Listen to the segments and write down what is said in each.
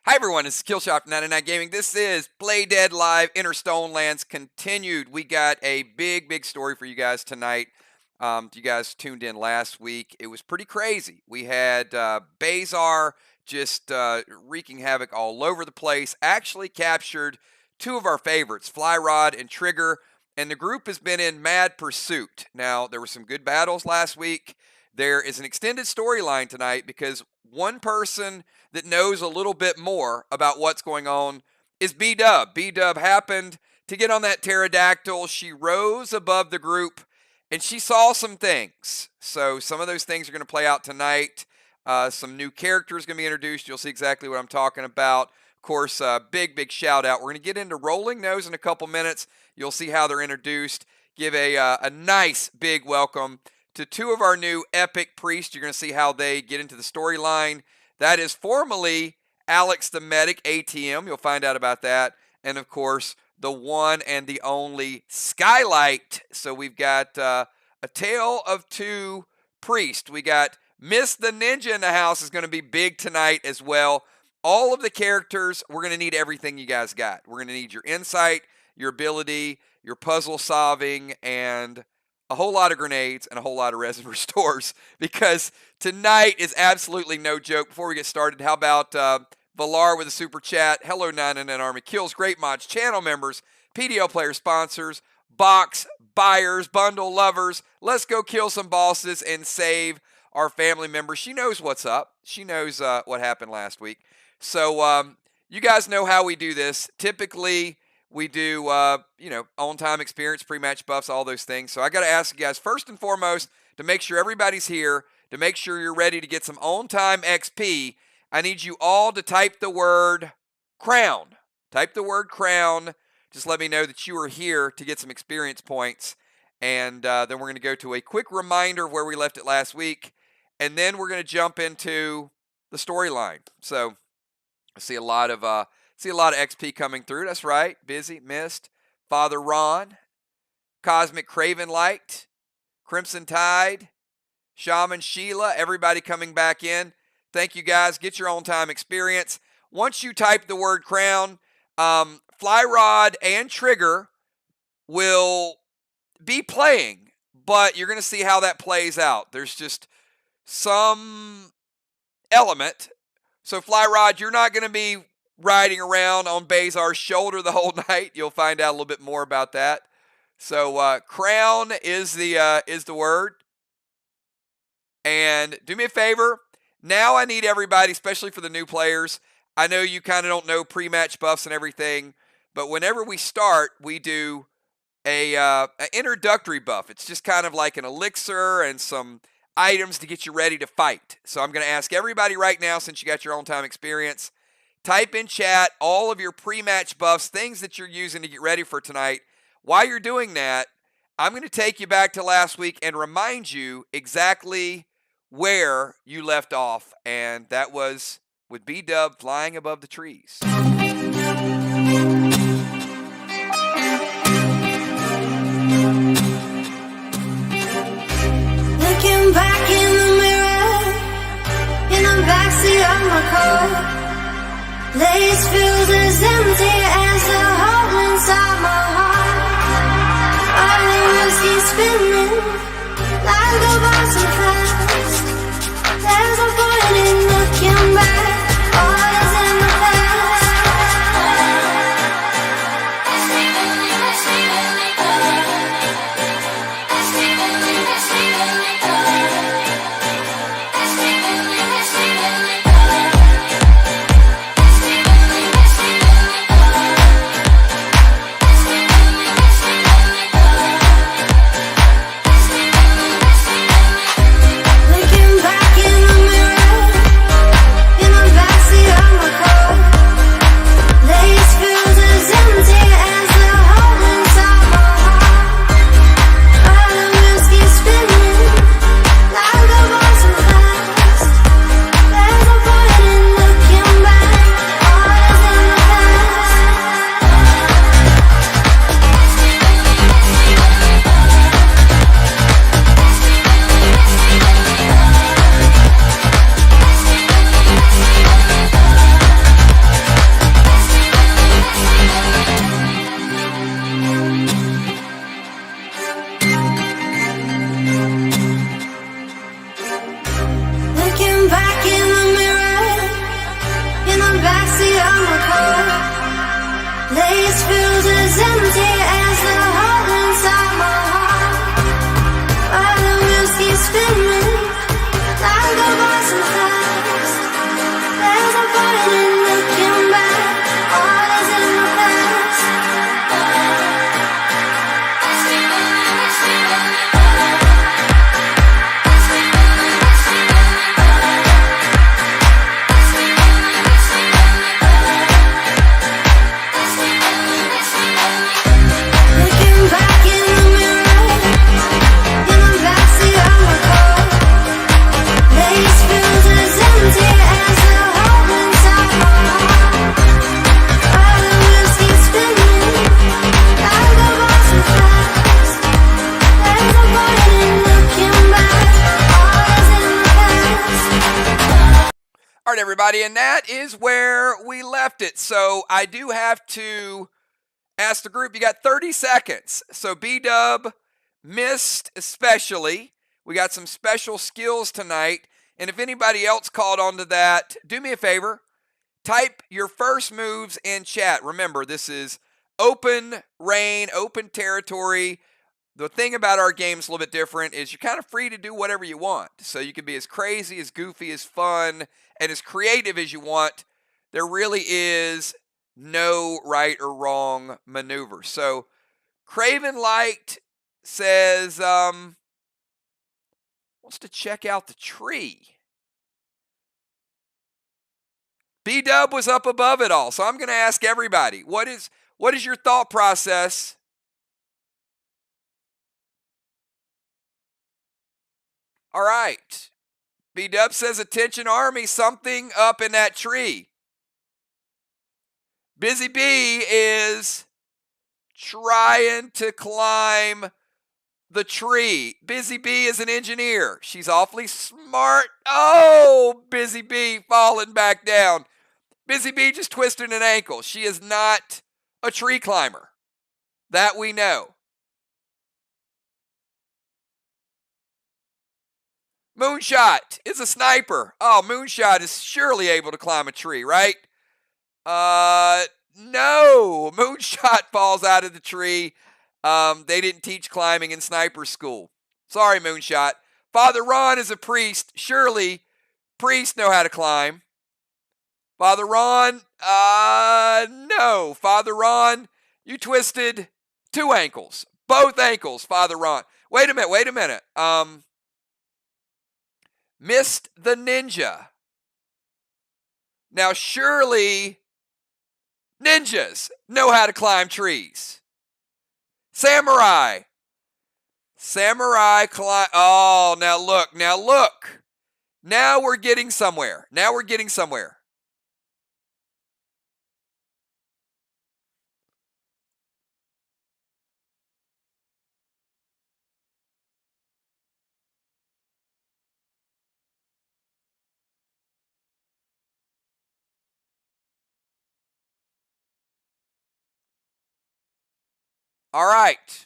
Hi everyone, this is Killshot from 99 Gaming. This is Play Dead Live Inner Stonelands continued. We got a big story for you guys tonight. You guys tuned in last week. It was pretty crazy. We had Bazar just wreaking havoc all over the place. Actually captured two of our favorites, Flyrod and Trigger, and the group has been in mad pursuit. Now, there were some good battles last week. There is an extended storyline tonight because one person that knows a little bit more about what's going on is B-Dub. B-Dub happened to get on that pterodactyl. She rose above the group, and she saw some things. So some of those things are going to play out tonight. Some new characters going to be introduced. You'll see exactly what I'm talking about. Of course, big shout out. We're going to get into Rolling Nose in a couple minutes. You'll see how they're introduced. Give a nice big welcome to two of our new epic priests. You're going to see how they get into the storyline. That is formerly Alex the Medic, ATM. You'll find out about that. And, of course, the one and the only Skylight. So we've got a tale of two priests. We got Miss the Ninja in the house is going to be big tonight as well. All of the characters, we're going to need everything you guys got. We're going to need your insight, your ability, your puzzle solving, and a whole lot of grenades and a whole lot of resin restores, because tonight is absolutely no joke. Before we get started, how about Valar with a super chat? Hello, 99 Army. Kills, great mods, channel members, PDL player sponsors, box buyers, bundle lovers. Let's go kill some bosses and save our family members. She knows what's up. She knows what happened last week. So you guys know how we do this. Typically, we do, on-time experience, pre-match buffs, all those things. So I got to ask you guys, first and foremost, to make sure everybody's here, to make sure you're ready to get some on-time XP, I need you all to type the word crown. Type the word crown. Just let me know that you are here to get some experience points. And then we're going to go to a quick reminder of where we left it last week. And then we're going to jump into the storyline. So I see a lot of XP coming through. That's right. Busy, Mist, Father Ron, Cosmic Craven Light, Crimson Tide, Shaman Sheila, everybody coming back in. Thank you guys. Get your own time experience. Once you type the word crown, Flyrod and Trigger will be playing, but you're going to see how that plays out. There's just some element. So Flyrod, you're not going to be riding around on Bazar's shoulder the whole night. You'll find out a little bit more about that. So crown is the word. And do me a favor. Now I need everybody, especially for the new players. I know you kind of don't know pre-match buffs and everything, but whenever we start, we do an introductory buff. It's just kind of like an elixir and some items to get you ready to fight. So I'm going to ask everybody right now, since you got your own time experience, type in chat all of your pre-match buffs, things that you're using to get ready for tonight. While you're doing that, I'm going to take you back to last week and remind you exactly where you left off, and that was with B-Dub flying above the trees. Looking back in the mirror, in the backseat of my car, lace feels as empty as the hole inside my heart. All the wheels keep spinning like the bouncing fast. There's no point in looking back. All is in the looking back in the mirror, Place feels as empty as the hole inside my heart. While the wheels keep spinning, like a bus and fast. There's a point in looking back. All is in the past. Looking back in the mirror, in the backseat of my car. Place feels as empty as the hole inside my heart. While the wheels keep spinning, like a bus and fast. There's a point in looking back. All is in the past. All right, everybody, and that is where we left it. So I do have to ask the group, you got 30 seconds. So B-Dub missed especially. We got some special skills tonight. And if anybody else called onto that, do me a favor. Type your first moves in chat. Remember, this is open reign, open territory. The thing about our game is a little bit different is you're kind of free to do whatever you want. So you can be as crazy, as goofy, as fun, and as creative as you want. There really is no right or wrong maneuver. So Craven Light says wants to check out the tree. B-Dub was up above it all. So I'm going to ask everybody, what is your thought process? All right. B-Dub says, attention army, something up in that tree. Busy Bee is trying to climb the tree. Busy Bee is an engineer. She's awfully smart. Oh, Busy Bee falling back down. Busy Bee just twisted an ankle. She is not a tree climber. That we know. Moonshot is a sniper. Oh, Moonshot is surely able to climb a tree, right? No. Moonshot falls out of the tree. They didn't teach climbing in sniper school. Sorry, Moonshot. Father Ron is a priest. Surely priests know how to climb. Father Ron, no. Father Ron, you twisted 2 ankles. Both ankles, Father Ron. Wait a minute. Missed the ninja. Now, surely ninjas know how to climb trees. Samurai climb. Oh, now look. Now we're getting somewhere. All right.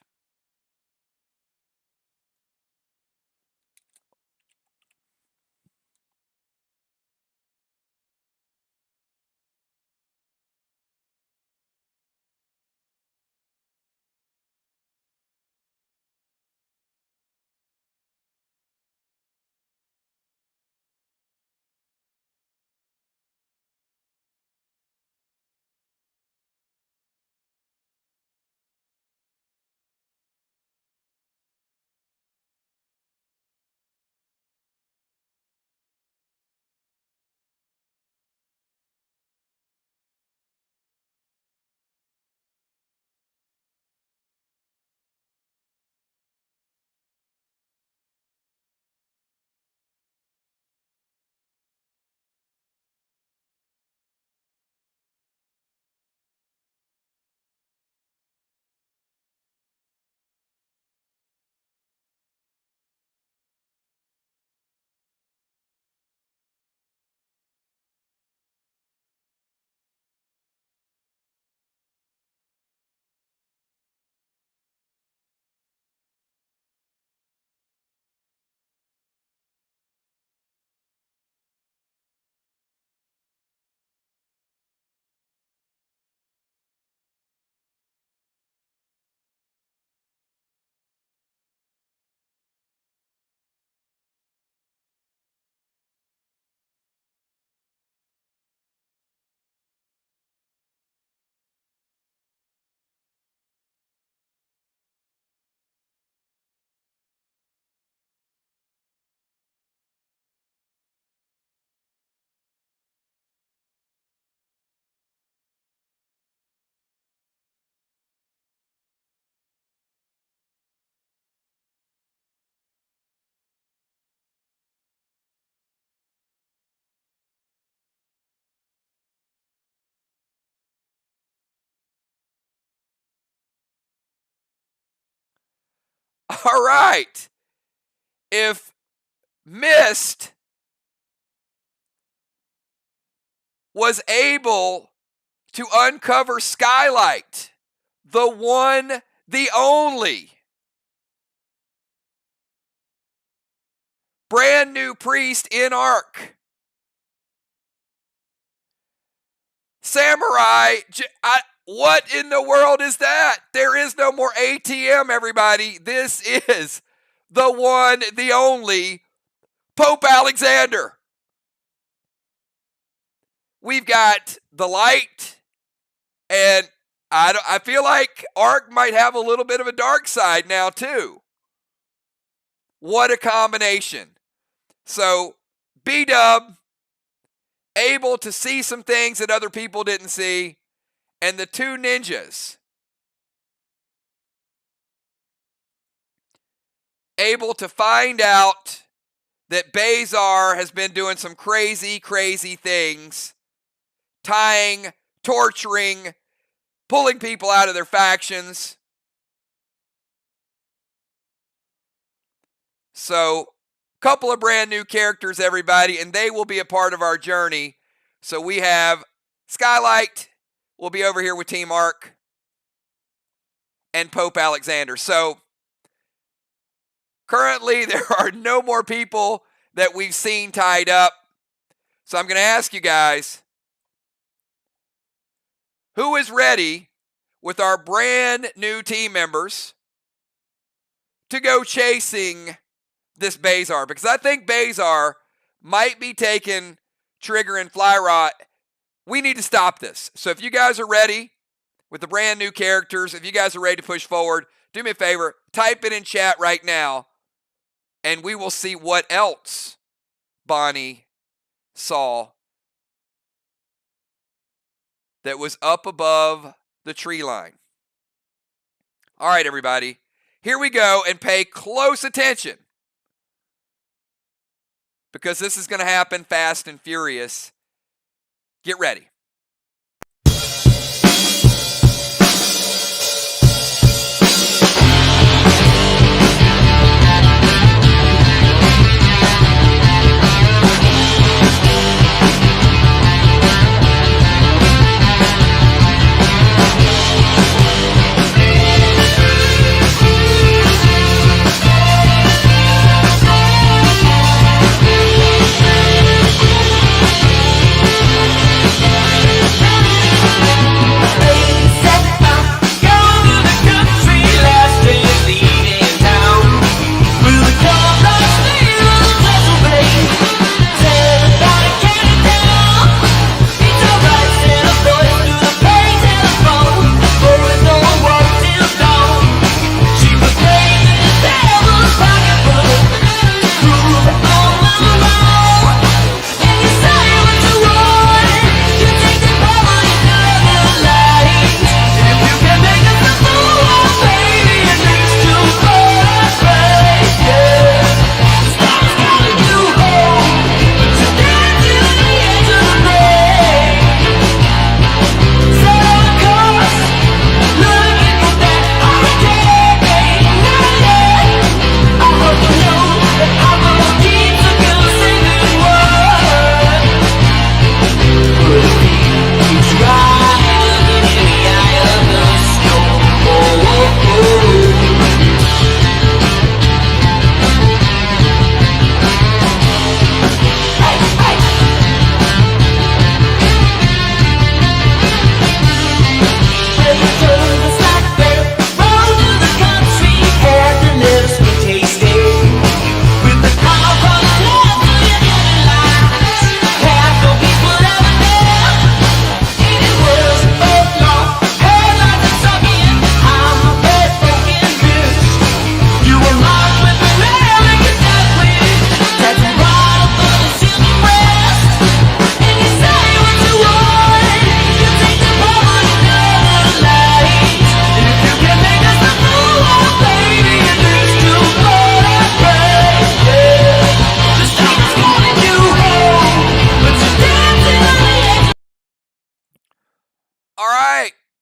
All right. If Mist was able to uncover Skylight, the one, the only, brand new priest in Ark, Samurai, what in the world is that? There is no more ATM, everybody. This is the one, the only, Pope Alexander. We've got the light, and I feel like Ark might have a little bit of a dark side now, too. What a combination. So, B-Dub, able to see some things that other people didn't see, and the two ninjas able to find out that Bazar has been doing some crazy, crazy things, tying, torturing, pulling people out of their factions. So, couple of brand new characters, everybody, and they will be a part of our journey. So we have Skylight will be over here with Team Ark, and Pope Alexander. So currently there are no more people that we've seen tied up. So I'm going to ask you guys, who is ready with our brand new team members to go chasing this Bazar? Because I think Bazar might be taking Trigger and Flyrot. We need to stop this. So if you guys are ready with the brand new characters, if you guys are ready to push forward, do me a favor, type it in chat right now, and we will see what else Bonnie saw that was up above the tree line. All right, everybody, here we go, and pay close attention, because this is going to happen fast and furious. Get ready.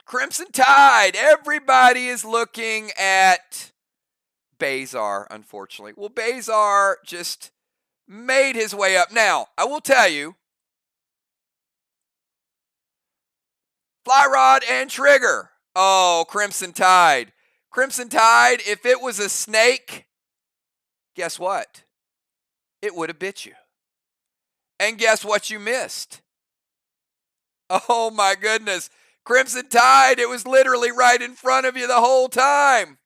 Crimson Tide, everybody is looking at Bazar, unfortunately. Well, Bazar just made his way up. Now, I will tell you, Fly Rod and Trigger. Oh, Crimson Tide. Crimson Tide, if it was a snake, guess what? It would have bit you. And guess what you missed? Oh my goodness. Crimson Tide, it was literally right in front of you the whole time.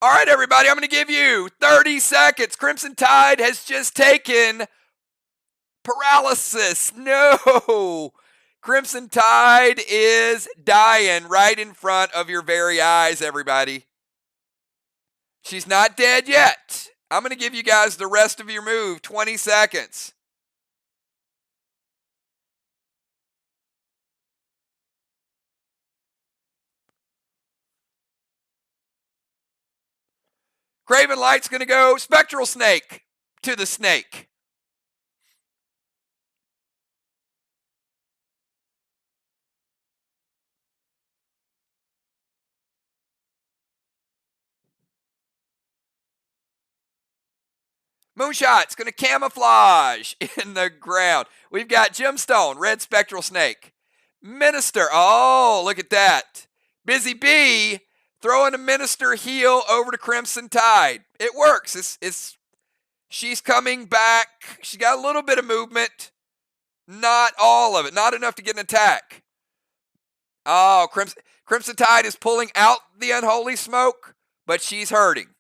All right, everybody, I'm going to give you 30 seconds. Crimson Tide has just taken paralysis. No. Crimson Tide is dying right in front of your very eyes, everybody. She's not dead yet. I'm going to give you guys the rest of your move, 20 seconds. Craven Light's going to go Spectral Snake to the snake. Moonshot's going to camouflage in the ground. We've got Gemstone, Red Spectral Snake. Minister, oh, look at that. Busy Bee throwing a Minister heal over to Crimson Tide. It works. She's coming back. She got a little bit of movement. Not all of it. Not enough to get an attack. Oh, Crimson Tide is pulling out the Unholy Smoke, but she's hurting.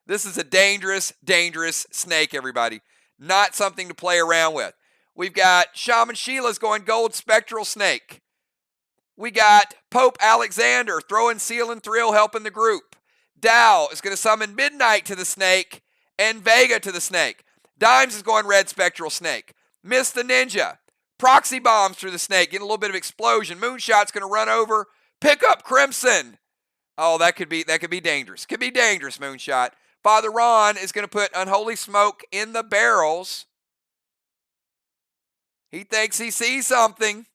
This is a dangerous, dangerous snake, everybody. Not something to play around with. We've got Shaman Sheila's going Gold Spectral Snake. We got Pope Alexander throwing Seal and Thrill, helping the group. Dow is going to summon Midnight to the snake and Vega to the snake. Dimes is going Red Spectral Snake. Miss the Ninja. Proxy bombs through the snake, getting a little bit of explosion. Moonshot's going to run over, pick up Crimson. Oh, that could be dangerous. Could be dangerous, Moonshot. Father Ron is going to put Unholy Smoke in the barrels. He thinks he sees something.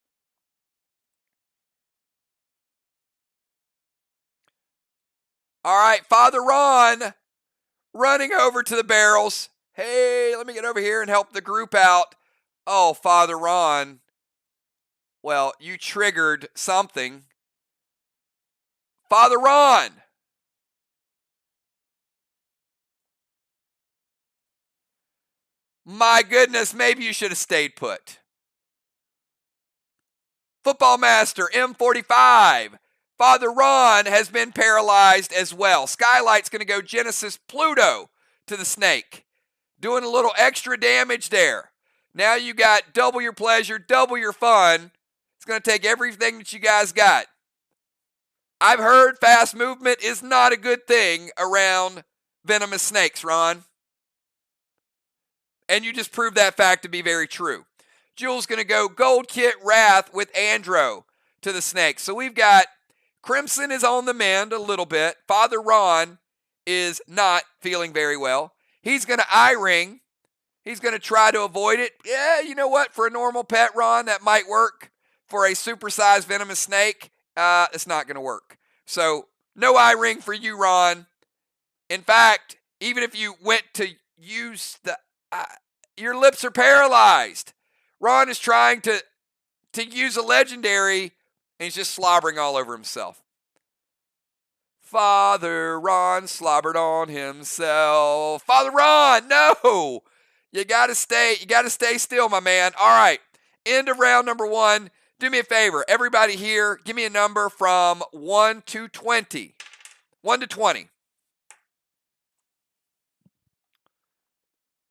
All right, Father Ron running over to the barrels. Hey, let me get over here and help the group out. Oh, Father Ron. Well, you triggered something. Father Ron. My goodness, maybe you should have stayed put. Football Master M45. Father Ron has been paralyzed as well. Skylight's going to go Genesis Pluto to the snake. Doing a little extra damage there. Now you got double your pleasure, double your fun. It's going to take everything that you guys got. I've heard fast movement is not a good thing around venomous snakes, Ron. And you just proved that fact to be very true. Jules going to go Gold Kit Wrath with Andro to the snake. So we've got Crimson is on the mend a little bit. Father Ron is not feeling very well. He's going to eye ring. He's going to try to avoid it. Yeah, you know what? For a normal pet, Ron, that might work. For a supersized venomous snake, it's not going to work. So no eye ring for you, Ron. In fact, even if you went to use the... your lips are paralyzed. Ron is trying to use a legendary, and he's just slobbering all over himself. Father Ron slobbered on himself. Father Ron, no! You gotta stay still, my man. All right, end of round number 1. Do me a favor, everybody here, give me a number from 1 to 20. 1 to 20.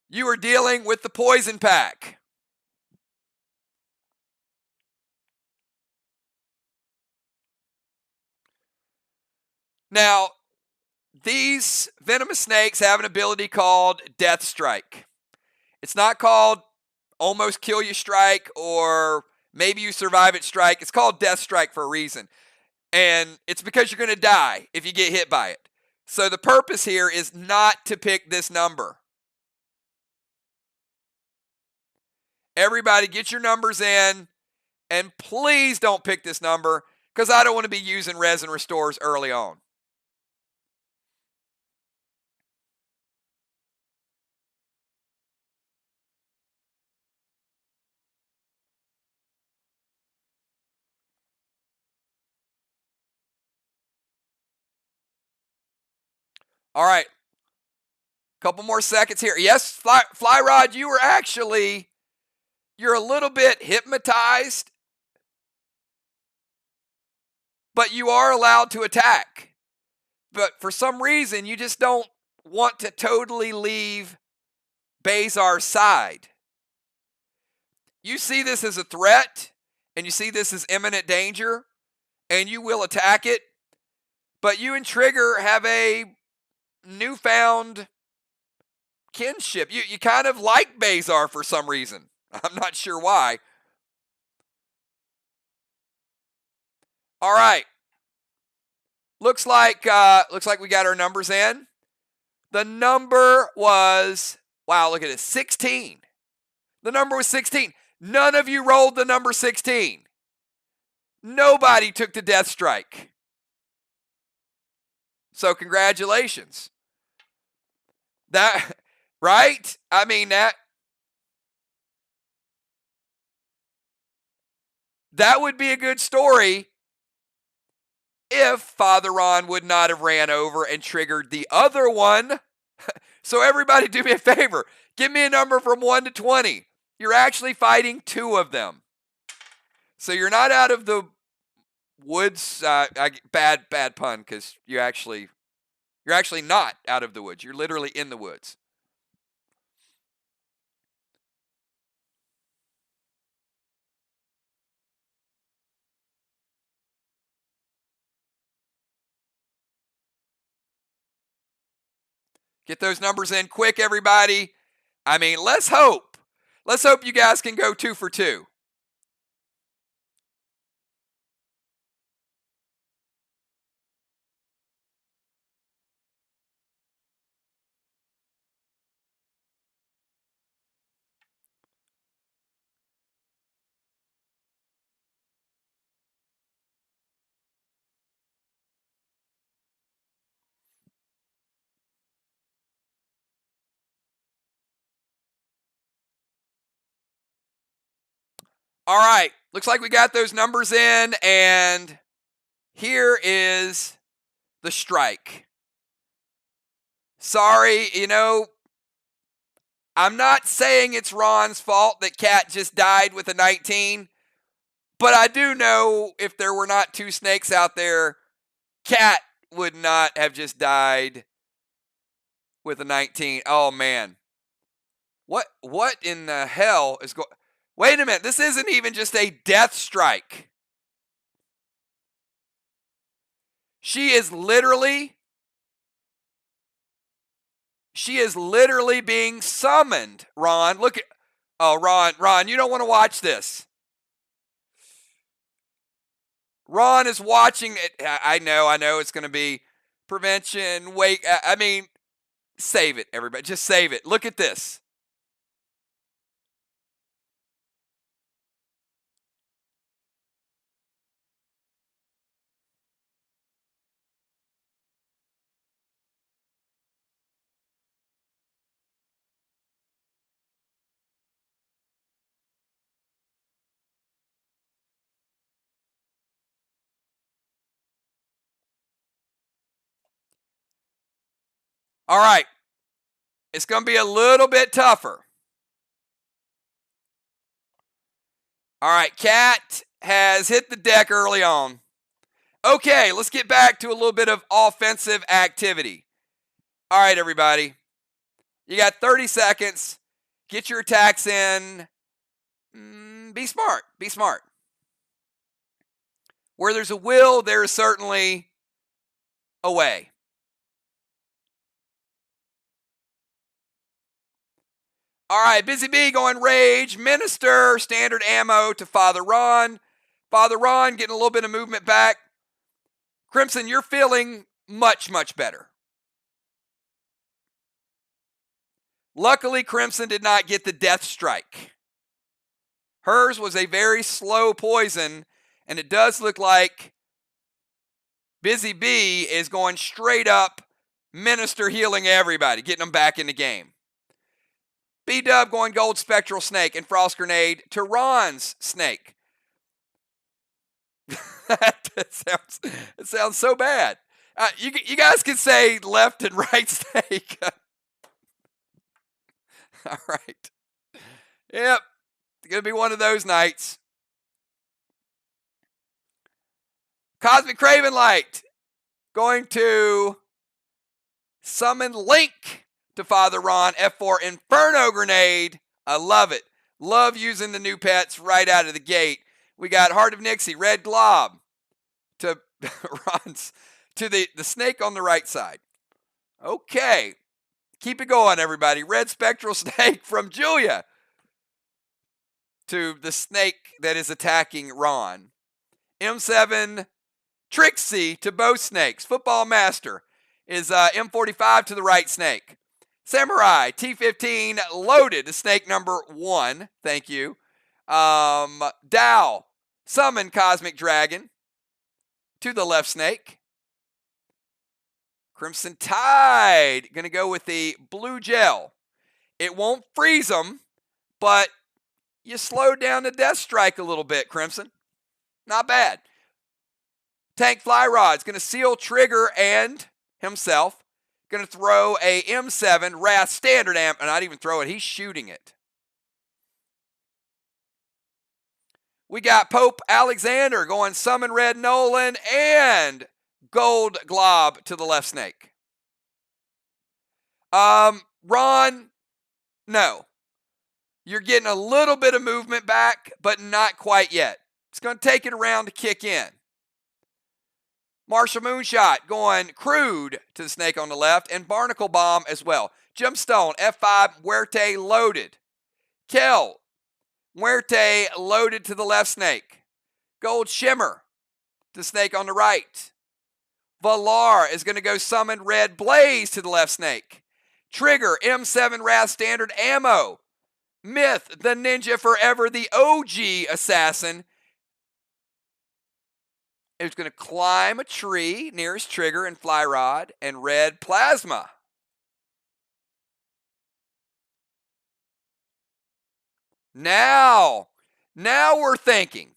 You are dealing with the poison pack. Now, these venomous snakes have an ability called Death Strike. It's not called Almost Kill You Strike or Maybe You Survive It Strike. It's called Death Strike for a reason. And it's because you're going to die if you get hit by it. So the purpose here is not to pick this number. Everybody get your numbers in, and please don't pick this number because I don't want to be using resin restores early on. All right. Couple more seconds here. Yes, Fly Rod, you're a little bit hypnotized, but you are allowed to attack. But for some reason, you just don't want to totally leave Bazar's side. You see this as a threat, and you see this as imminent danger, and you will attack it. But you and Trigger have a newfound kinship. You kind of like Bazar for some reason. I'm not sure why. All right. Looks like we got our numbers in. The number was, wow, look at it, 16. The number was 16. None of you rolled the number 16. Nobody took the death strike. So congratulations. That, right? I mean, that would be a good story if Father Ron would not have ran over and triggered the other one. So everybody do me a favor. Give me a number from 1 to 20. You're actually fighting two of them. So you're not out of the woods. Bad pun, because you're actually not out of the woods. You're literally in the woods. Get those numbers in quick, everybody. I mean, let's hope. Let's hope you guys can go 2 for 2. All right, looks like we got those numbers in, and here is the strike. Sorry, I'm not saying it's Ron's fault that Cat just died with a 19, but I do know if there were not two snakes out there, Cat would not have just died with a 19. Oh, man. What in the hell is going... Wait a minute, this isn't even just a death strike. She is literally being summoned, Ron. Look at... Oh, Ron, you don't want to watch this. Ron is watching it. I know it's going to be prevention. Wait, I mean, save it, everybody. Just save it. Look at this. All right. It's going to be a little bit tougher. All right, Cat has hit the deck early on. Okay, let's get back to a little bit of offensive activity. All right, everybody. You got 30 seconds. Get your attacks in. Be smart. Be smart. Where there's a will, there is certainly a way. All right, Busy Bee going Rage, Minister, standard ammo to Father Ron. Father Ron getting a little bit of movement back. Crimson, you're feeling much, much better. Luckily, Crimson did not get the death strike. Hers was a very slow poison, and it does look like Busy Bee is going straight up minister healing everybody, getting them back in the game. B-Dub going Gold Spectral Snake and Frost Grenade to Ron's Snake. It sounds so bad. You guys can say left and right snake. All right. Yep. It's going to be one of those nights. Cosmic Craven Light going to summon Link to Father Ron. F4 Inferno Grenade. I love it. Love using the new pets right out of the gate. We got Heart of Nixie, Red Glob to Ron's, to the snake on the right side. Okay. Keep it going, everybody. Red Spectral Snake from Julia to the snake that is attacking Ron. M7 Trixie to both snakes. Football Master is M45 to the right snake. Samurai T15 loaded to snake number 1. Thank you. Dow summon Cosmic Dragon to the left snake. Crimson Tide going to go with the blue gel. It won't freeze them, but you slowed down the death strike a little bit, Crimson. Not bad. Tank Fly Rod's going to seal Trigger and himself. Going to throw a M7 Wrath Standard Amp, and not even throw it, he's shooting it. We got Pope Alexander going Summon Red Nolan and Gold Glob to the left snake. Ron, no. You're getting a little bit of movement back, but not quite yet. It's going to take it around to kick in. Marshall Moonshot going Crude to the snake on the left, and Barnacle Bomb as well. Gemstone, F5, Muerte loaded. Kel, Muerte loaded to the left snake. Gold Shimmer, the snake on the right. Valar is going to go summon Red Blaze to the left snake. Trigger, M7 Wrath Standard Ammo. Myth, the Ninja Forever, the OG Assassin, is going to climb a tree nearest Trigger and Fly Rod, and Red Plasma. Now we're thinking.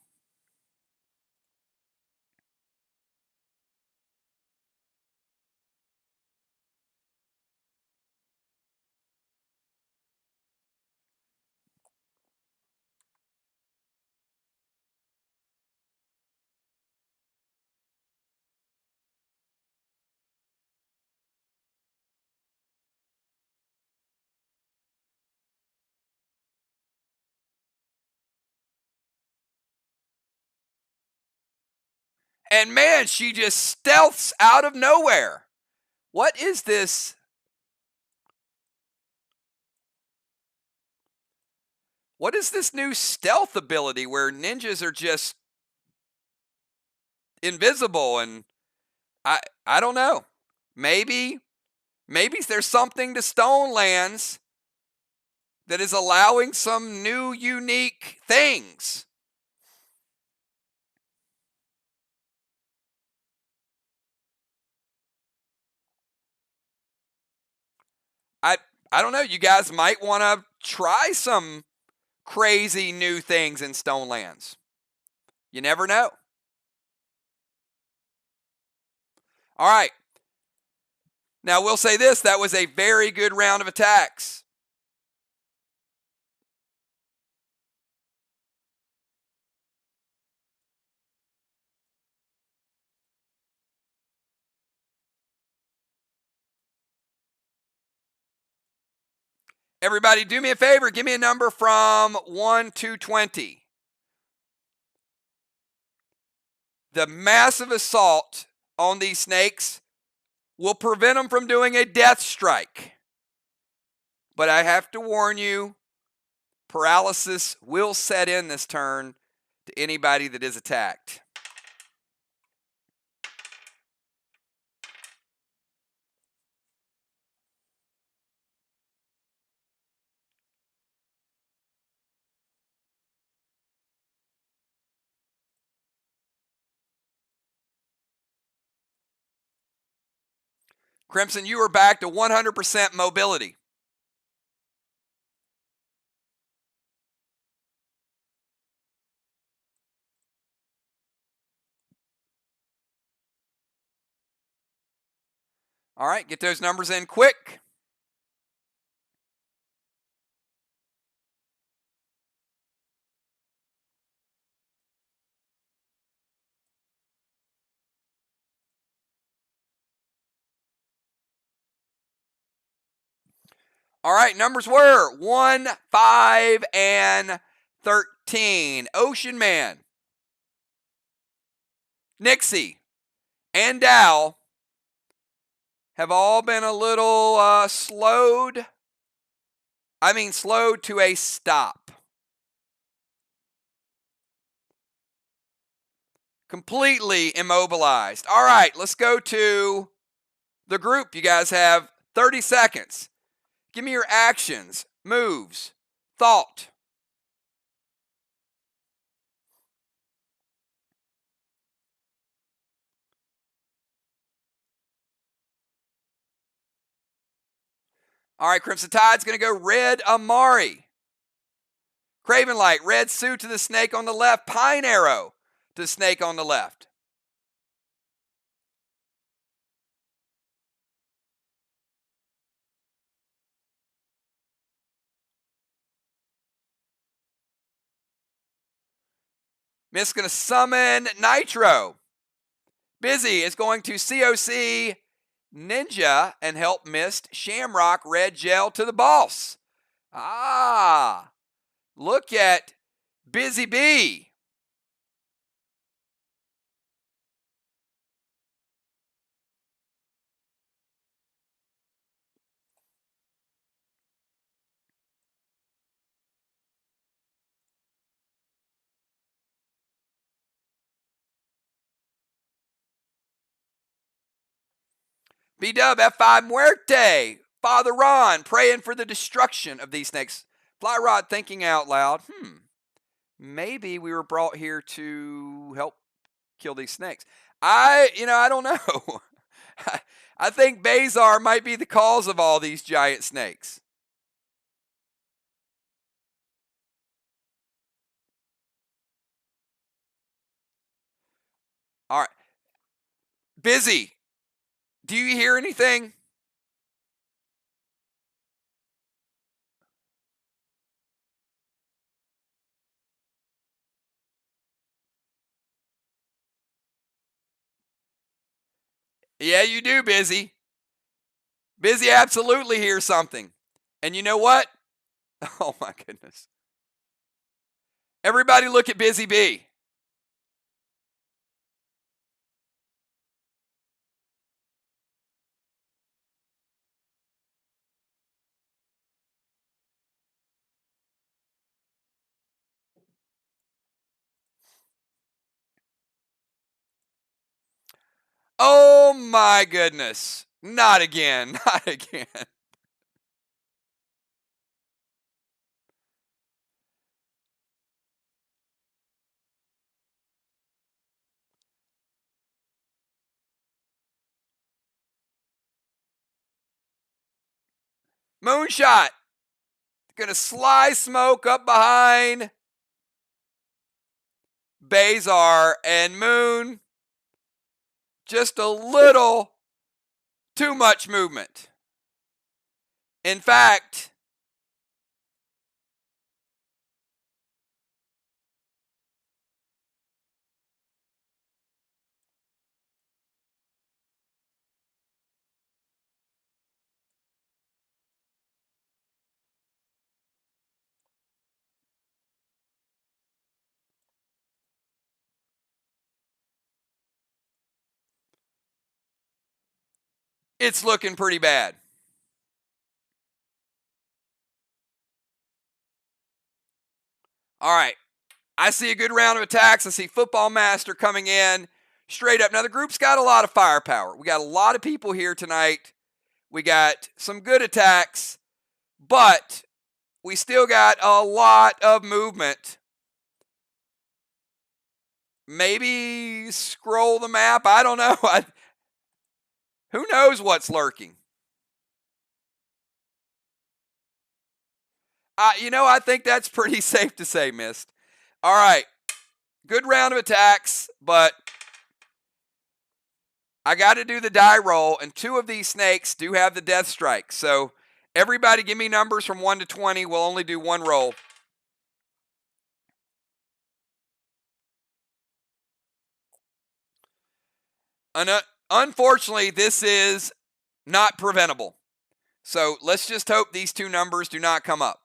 And man, she just stealths out of nowhere. What is this? What is this new stealth ability where ninjas are just invisible? And I don't know. Maybe there's something to Stonelands that is allowing some new unique things. I don't know. You guys might want to try some crazy new things in Stonelands. You never know. All right. Now, we'll say this. That was a very good round of attacks. Everybody, do me a favor. Give me a number from 1 to 20. The massive assault on these snakes will prevent them from doing a death strike. But I have to warn you, paralysis will set in this turn to anybody that is attacked. Crimson, you are back to 100% mobility. All right, get those numbers in quick. All right, numbers were 1, 5, and 13. Ocean Man, Nixie, and Dow have all been a little slowed. Slowed to a stop. Completely immobilized. All right, let's go to the group. You guys have 30 seconds. Give me your actions, moves, thought. All right, Crimson Tide's going to go red Amari. Craven Light, red Sue to the snake on the left. Pine Arrow to the snake on the left. Mist going to summon Nitro. Busy is going to COC Ninja and help Mist Shamrock Red Gel to the boss. Ah, look at Busy Bee. B-Dub F5 Muerte. Father Ron praying for the destruction of these snakes. Fly Rod thinking out loud. Maybe we were brought here to help kill these snakes. I don't know. I think Bazar might be the cause of all these giant snakes. All right. Busy. Do you hear anything? Yeah, you do, Busy. Busy absolutely hears something. And you know what? Oh my goodness. Everybody look at Busy Bee. Oh my goodness. Not again. Not again. Moonshot. Gonna slice smoke up behind Bazar and Moon. Just a little too much movement. In fact, it's looking pretty bad. All right. I see a good round of attacks. I see Football Master coming in straight up. Now, the group's got a lot of firepower. We got a lot of people here tonight. We got some good attacks, but we still got a lot of movement. Maybe scroll the map. I don't know. Who knows what's lurking? I think that's pretty safe to say, Mist. All right. Good round of attacks, but I got to do the die roll, and 2 of these snakes do have the death strike. So everybody give me numbers from 1 to 20. We'll only do 1 roll. Unfortunately, this is not preventable. So let's just hope these 2 numbers do not come up.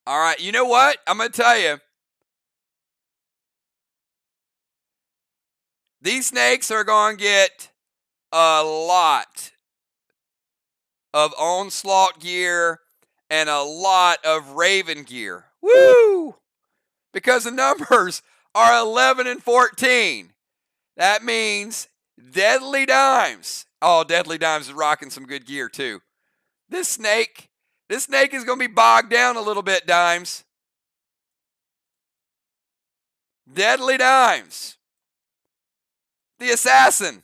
All right, you know what? I'm going to tell you. These snakes are going to get a lot of Onslaught gear and a lot of Raven gear. Woo! Because the numbers are 11 and 14. That means Deadly Dimes. Oh, Deadly Dimes is rocking some good gear too. This snake is going to be bogged down a little bit, Dimes. Deadly Dimes. The Assassin.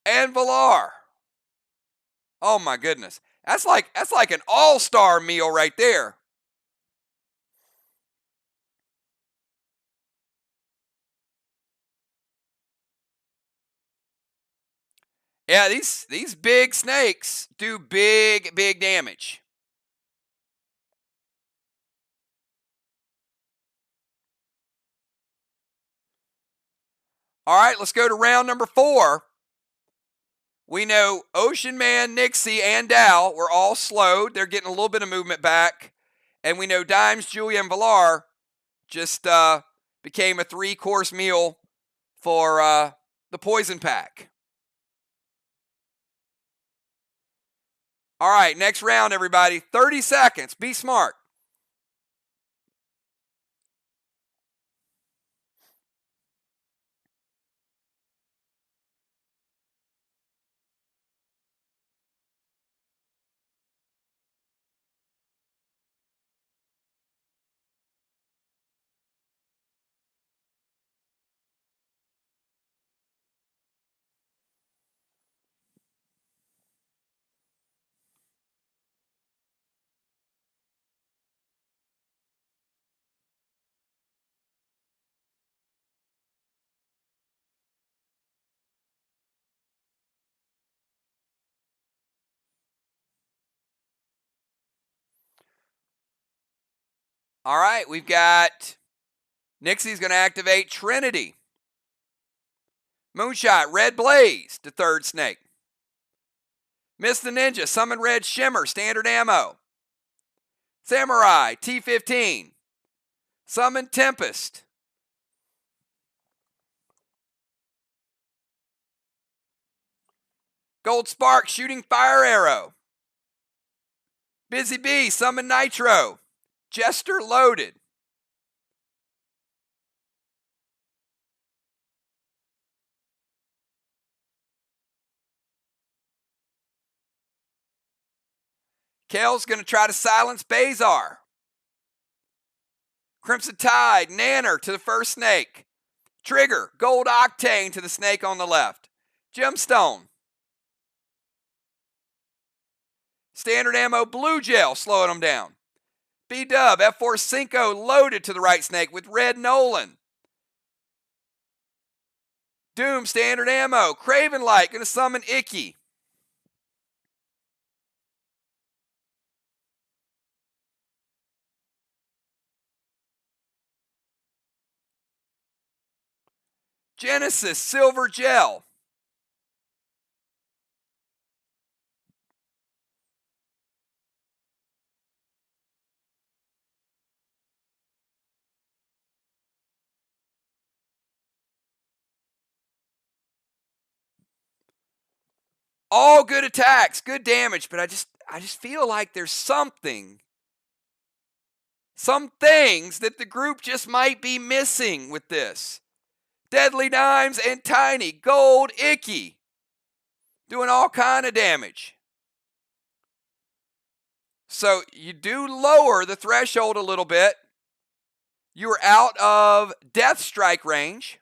And Valar. Oh my goodness. That's like an all-star meal right there. Yeah, these big snakes do big damage. All right, let's go to round number 4. We know Ocean Man, Nixie, and Dow were all slowed. They're getting a little bit of movement back. And we know Dimes, Julia, and Valar just became a 3-course meal for the Poison Pack. All right, next round, everybody. 30 seconds. Be smart. All right, we've got Nixie's going to activate Trinity. Moonshot, Red Blaze to 3rd snake. Miss the Ninja, summon Red Shimmer, standard ammo. Samurai, T15. Summon Tempest. Gold Spark, shooting fire arrow. Busy Bee, summon Nitro. Jester loaded. Kale's going to try to silence Bazar. Crimson Tide, Nanner to the 1st snake. Trigger, Gold Octane to the snake on the left. Gemstone. Standard ammo, Blue Gel, slowing them down. B-Dub, F4 Cinco loaded to the right snake with Red Nolan. Doom, standard ammo. Craven Light, going to summon Icky. Genesis, Silver Gel. All good attacks, good damage, but I just feel like there's some things that the group just might be missing with this. Deadly Dimes and Tiny Gold Icky doing all kind of damage. So you do lower the threshold a little bit. You're out of Death Strike range.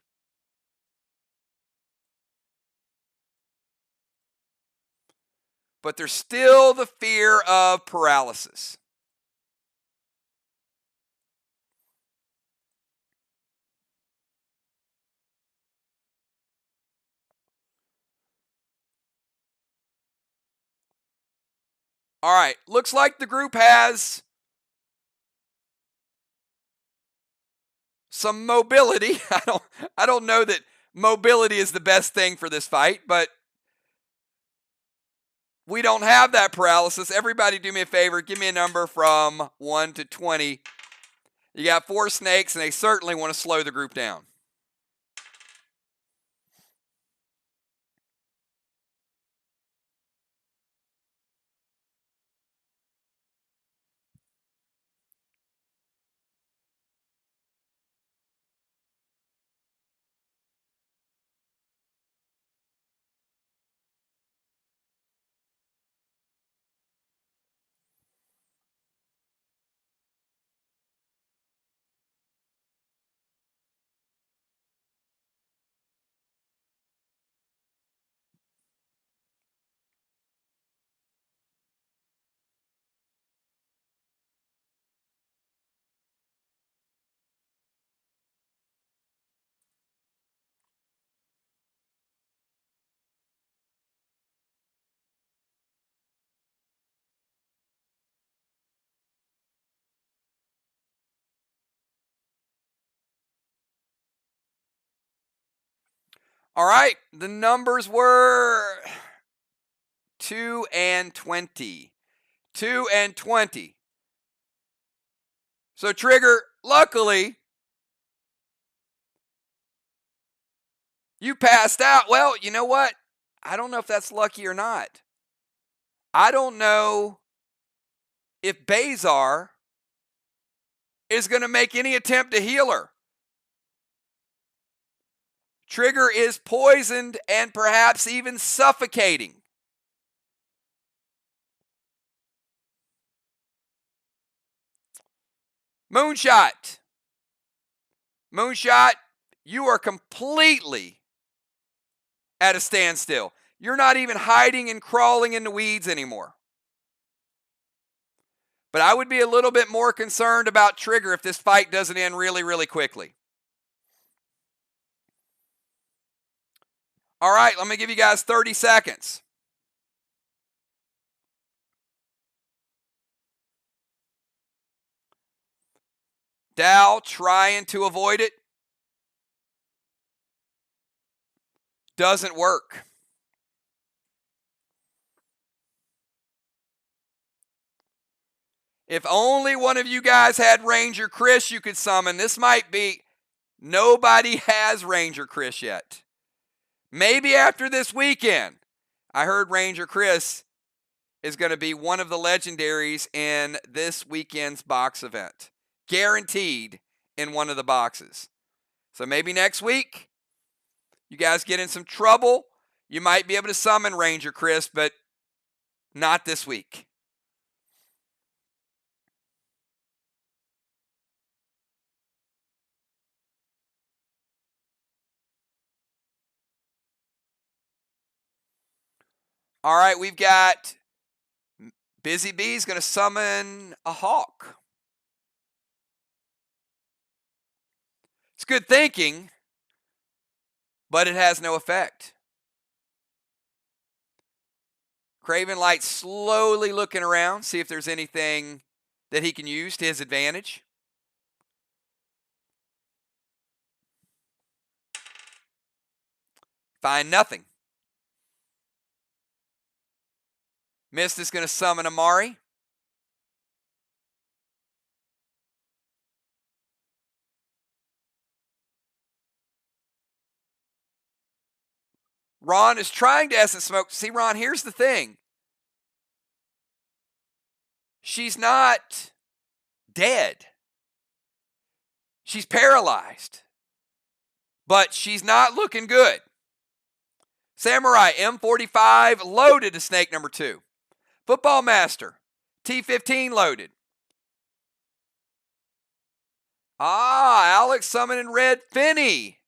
But there's still the fear of paralysis. All right, looks like the group has some mobility. I don't know that mobility is the best thing for this fight, but we don't have that paralysis. Everybody do me a favor, give me a number from 1 to 20. You got 4 snakes, and they certainly want to slow the group down. All right, the numbers were 2 and 20. 2 and 20. So, Trigger, luckily, you passed out. Well, you know what? I don't know if that's lucky or not. I don't know if Bazar is going to make any attempt to heal her. Trigger is poisoned and perhaps even suffocating. Moonshot. Moonshot, you are completely at a standstill. You're not even hiding and crawling in the weeds anymore. But I would be a little bit more concerned about Trigger if this fight doesn't end really, really quickly. All right, let me give you guys 30 seconds. Dow trying to avoid it. Doesn't work. If only one of you guys had Ranger Chris you could summon. This might be... Nobody has Ranger Chris yet. Maybe after this weekend. I heard Ranger Chris is going to be one of the legendaries in this weekend's box event. Guaranteed in one of the boxes. So maybe next week, you guys get in some trouble. You might be able to summon Ranger Chris, but not this week. All right, we've got Busy Bee's going to summon a hawk. It's good thinking, but it has no effect. Craven Light slowly looking around, see if there's anything that he can use to his advantage. Find nothing. Mist is going to summon Amari. Ron is trying to essence smoke. See, Ron, here's the thing. She's not dead. She's paralyzed. But she's not looking good. Samurai M45 loaded to snake number 2. Football Master T15 loaded. Alex summoning Red Finney.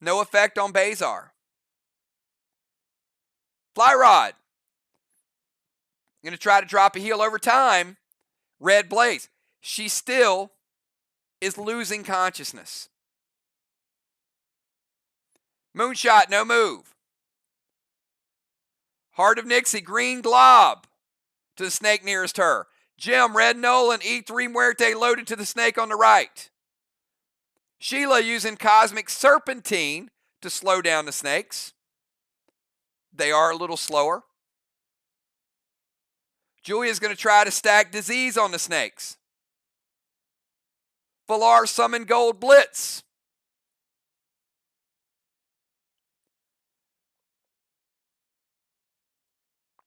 No effect on Bazar. Fly Rod. Going to try to drop a heal over time. Red Blaze. She still is losing consciousness. Moonshot, no move. Heart of Nixie, green glob to the snake nearest her. Jim, Red Nolan, E3 Muerte loaded to the snake on the right. Sheila using Cosmic Serpentine to slow down the snakes. They are a little slower. Julia's going to try to stack Disease on the snakes. Valar summon Gold Blitz.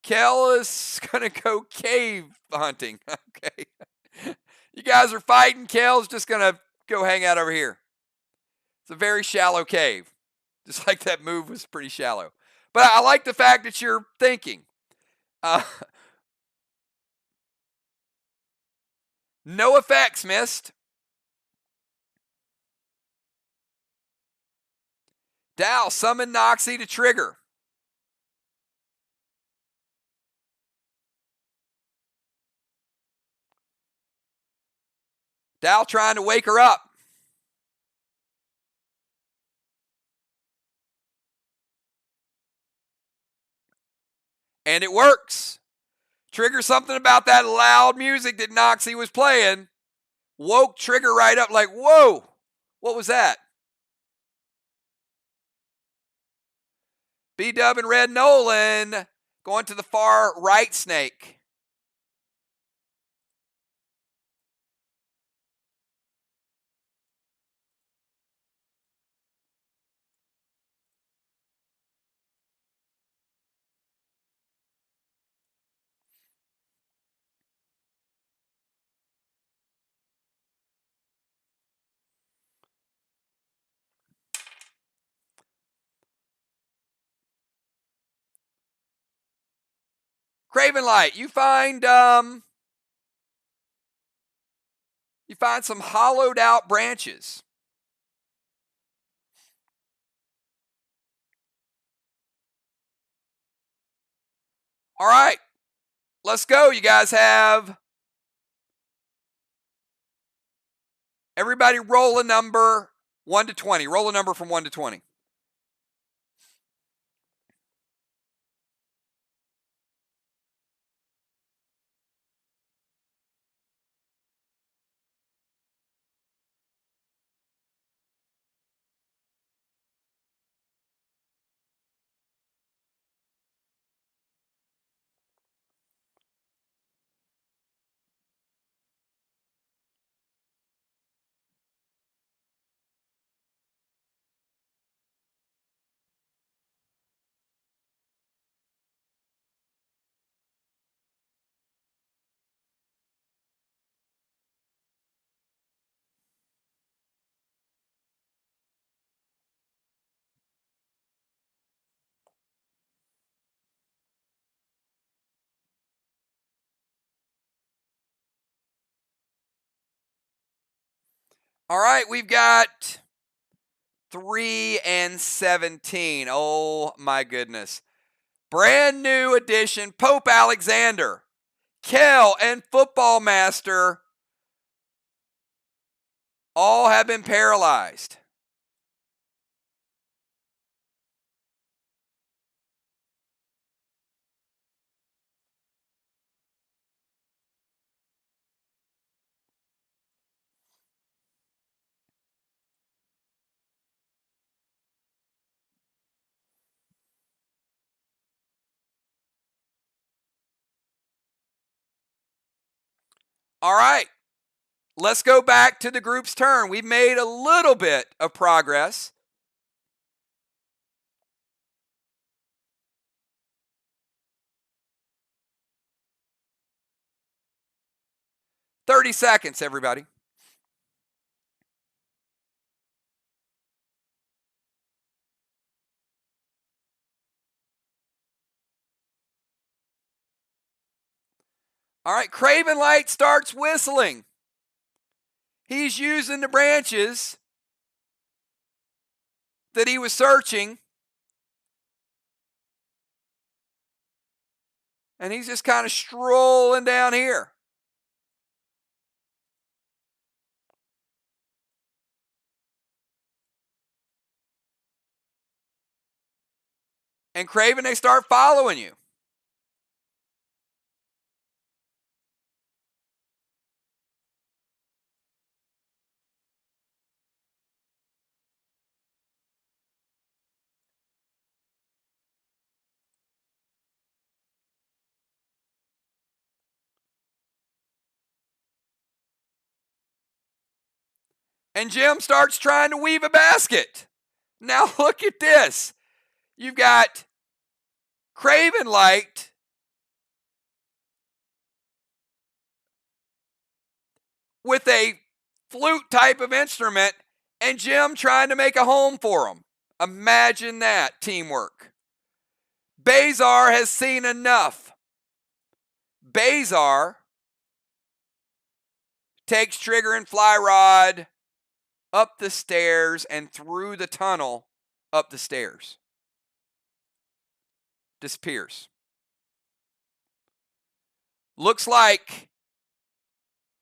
Kel is going to go cave hunting. Okay. You guys are fighting. Kel's just going to go hang out over here. It's a very shallow cave. Just like that move was pretty shallow. But I like the fact that you're thinking. No effects missed. Dow, summon Noxie to trigger. Dow trying to wake her up. And it works. Trigger something about that loud music that Noxie was playing. Woke Trigger right up like, whoa, what was that? B-Dub and Red Nolan going to the far right snake. Craven Light, you find some hollowed out branches. All right, let's go. You guys have everybody roll a number 1 to 20. Roll a number from 1 to 20. All right, we've got 3 and 17. Oh my goodness. Brand new edition, Pope Alexander, Kel, and Football Master all have been paralyzed. All right, let's go back to the group's turn. We've made a little bit of progress. $30, everybody. All right, Craven Light starts whistling. He's using the branches that he was searching. And he's just kind of strolling down here. And Craven, they start following you. And Jim starts trying to weave a basket. Now look at this. You've got Craven Light with a flute type of instrument and Jim trying to make a home for him. Imagine that teamwork. Bazar has seen enough. Bazar takes Trigger and Fly Rod up the stairs and through the tunnel up the stairs. Disappears. Looks like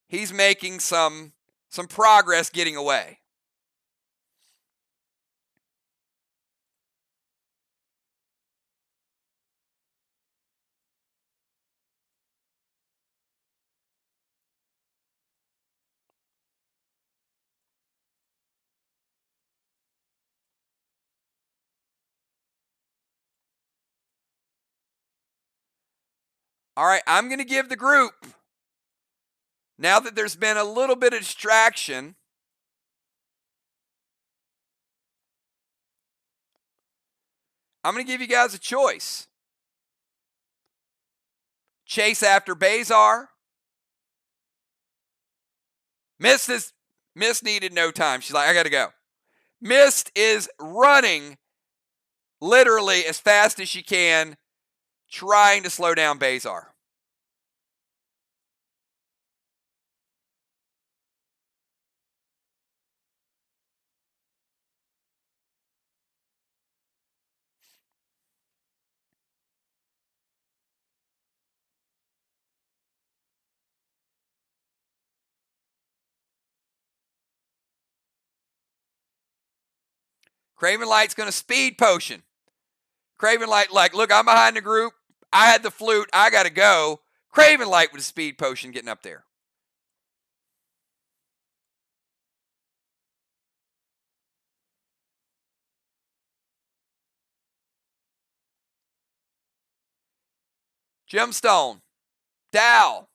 he's making some progress getting away. All right, I'm going to give the group, now that there's been a little bit of distraction, I'm going to give you guys a choice. Chase after Bazar. Mist needed no time. She's like, I got to go. Mist is running literally as fast as she can, trying to slow down Bazar. Craven Light's going to speed potion. Craven Light, like, look, I'm behind the group. I had the flute. I got to go. Craven Light with a speed potion getting up there. Gemstone. Dow.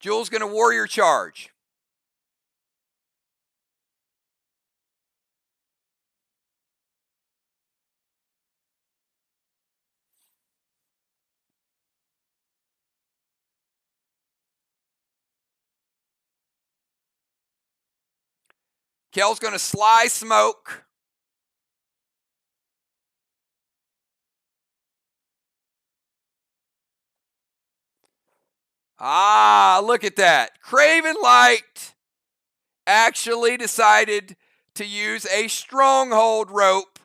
Jules going to warrior charge. Kel's going to sly smoke. Ah, look at that. Craven Light actually decided to use a stronghold rope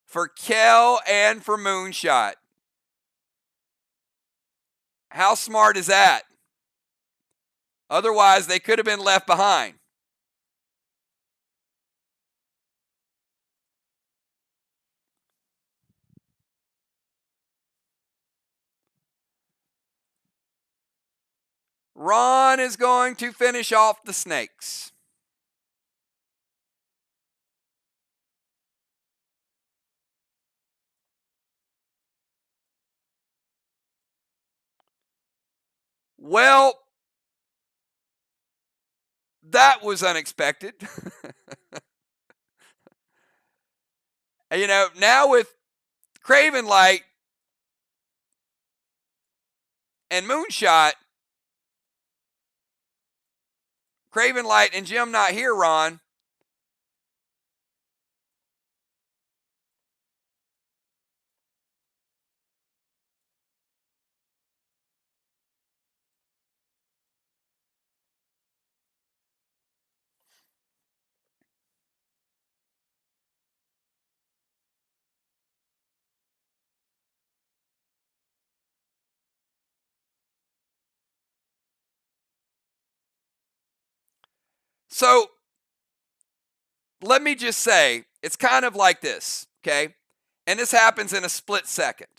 for Kel and for Moonshot. How smart is that? Otherwise, they could have been left behind. Ron is going to finish off the snakes. Well, that was unexpected. Now with Craven Light and Moonshot, Craven Light and Jim not here, Ron. So let me just say, it's kind of like this, okay? And this happens in a split second.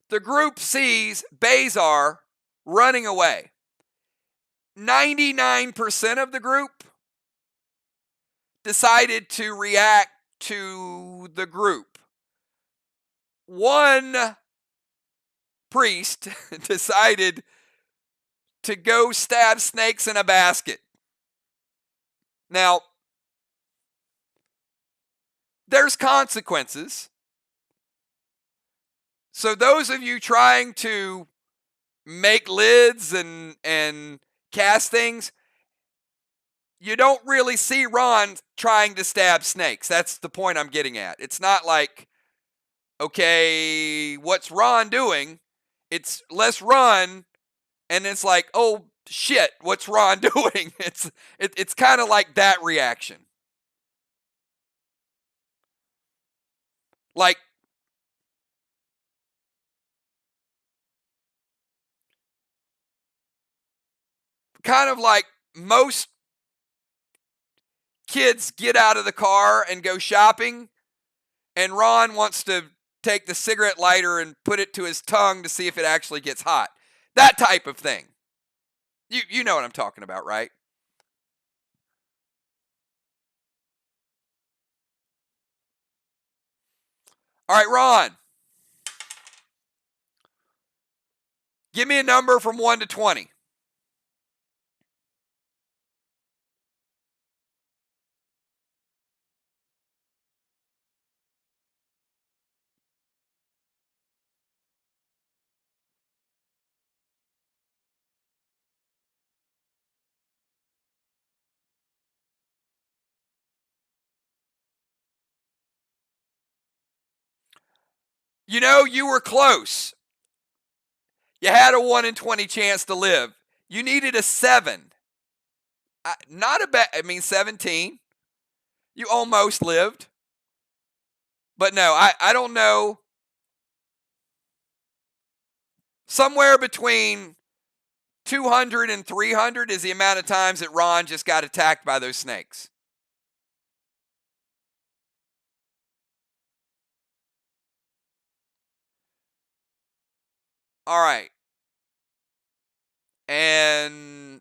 The group sees Bazar running away. 99% of the group decided to react to the group. One priest decided to go stab snakes in a basket. Now, there's consequences. So those of you trying to make lids and cast things, you don't really see Ron trying to stab snakes. That's the point I'm getting at. It's not like, okay, what's Ron doing? It's let's run, and it's like, oh shit, what's Ron doing? It's kind of like that reaction. Like, kind of like most kids get out of the car and go shopping, and Ron wants to take the cigarette lighter and put it to his tongue to see if it actually gets hot. That type of thing. You know what I'm talking about, right? All right, Ron. Give me a number from 1 to 20. You were close. You had a 1 in 20 chance to live. You needed a 7. Not a bad, 17. You almost lived. But no, I don't know. Somewhere between 200 and 300 is the amount of times that Ron just got attacked by those snakes. All right. And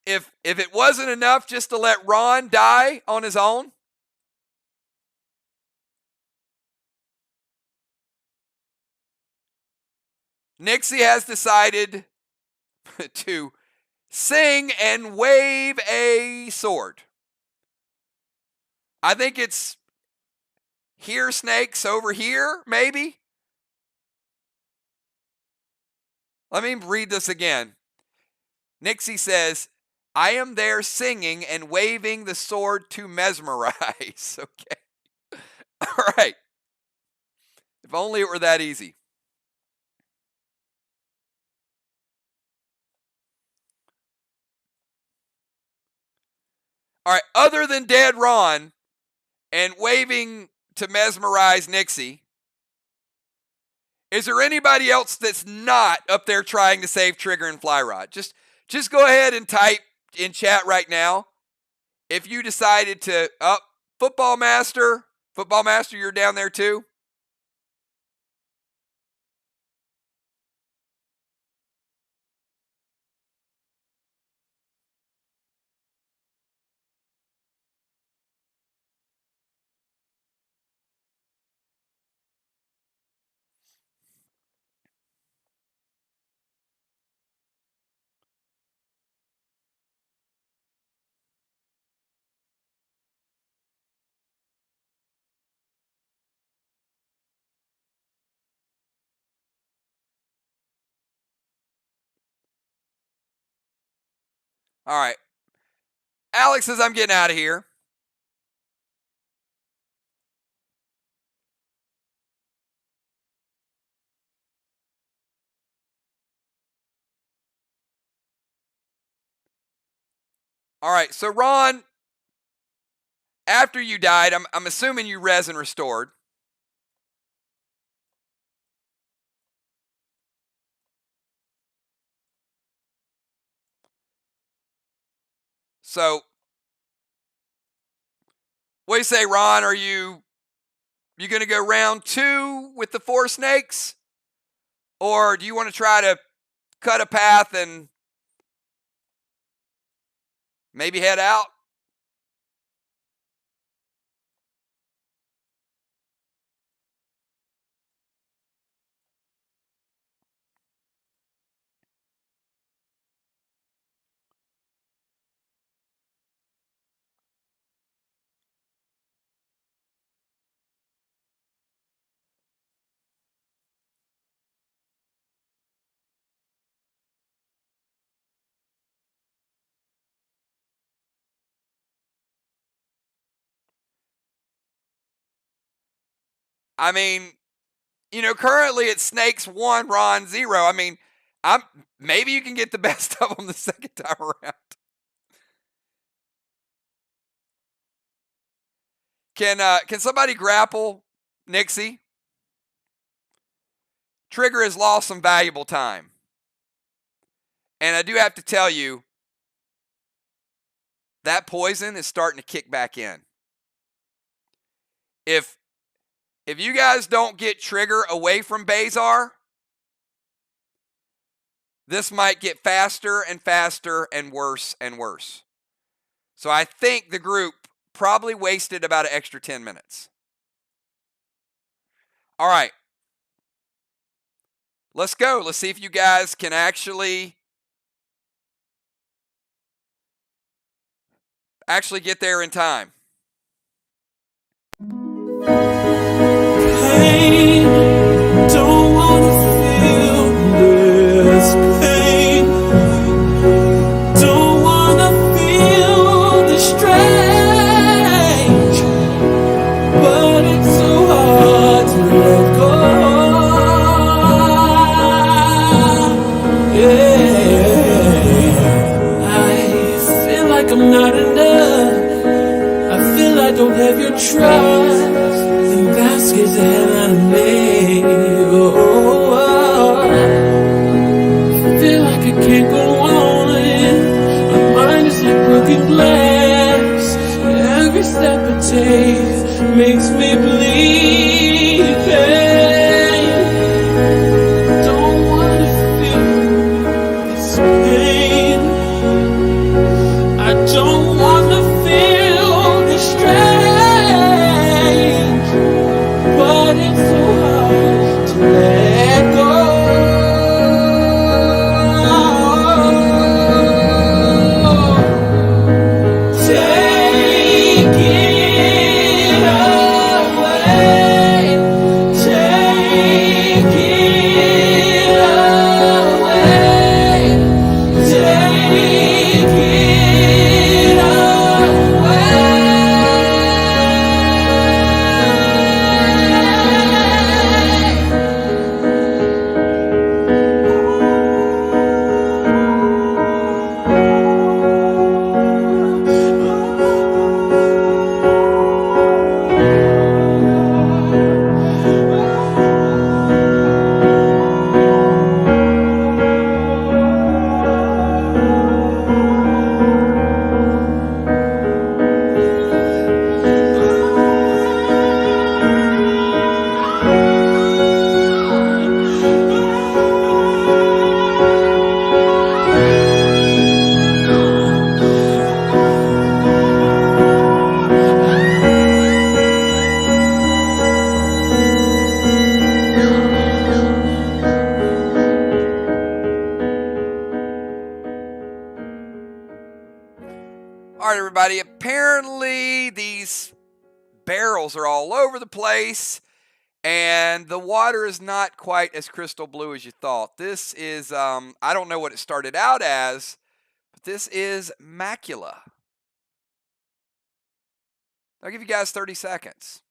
if it wasn't enough just to let Ron die on his own, Nixie has decided to sing and wave a sword. I think it's here snakes over here, maybe. Let me read this again. Nixie says, I am there singing and waving the sword to mesmerize. Okay. All right. If only it were that easy. All right. Other than Dead Ron and waving to mesmerize Nixie, is there anybody else that's not up there trying to save Trigger and Flyrod? Just go ahead and type in chat right now. If you decided to, Football Master, you're down there too. All right. Alex says I'm getting out of here. All right. So Ron, after you died, I'm assuming you res and restored. So what do you say, Ron? Are you going to go round 2 with the 4 snakes? Or do you want to try to cut a path and maybe head out? I mean, currently it's snakes 1, Ron 0. I mean, maybe you can get the best of them the second time around. Can somebody grapple Nixie? Trigger has lost some valuable time. And I do have to tell you, that poison is starting to kick back in. If you guys don't get Trigger away from Bazar, this might get faster and faster and worse and worse. So I think the group probably wasted about an extra 10 minutes. All right. Let's go. Let's see if you guys can actually get there in time. Pain, don't wanna feel this pain. Don't wanna feel the strange, but it's so hard to let go. Yeah, I feel like I'm not enough. I feel I don't have your trust. Baskets the hell out of me. I feel like I can't go on. My mind is like broken glass. Every step I take makes me bleed. Don't wanna feel this pain. I don't wanna feel this strange, but it's so hard to let go. Take it away. Take it away. Take it All right, everybody. Apparently, these barrels are all over the place, and the water is not quite as crystal blue as you thought. This is, I don't know what it started out as, This is Macula. I'll give you guys 30 seconds.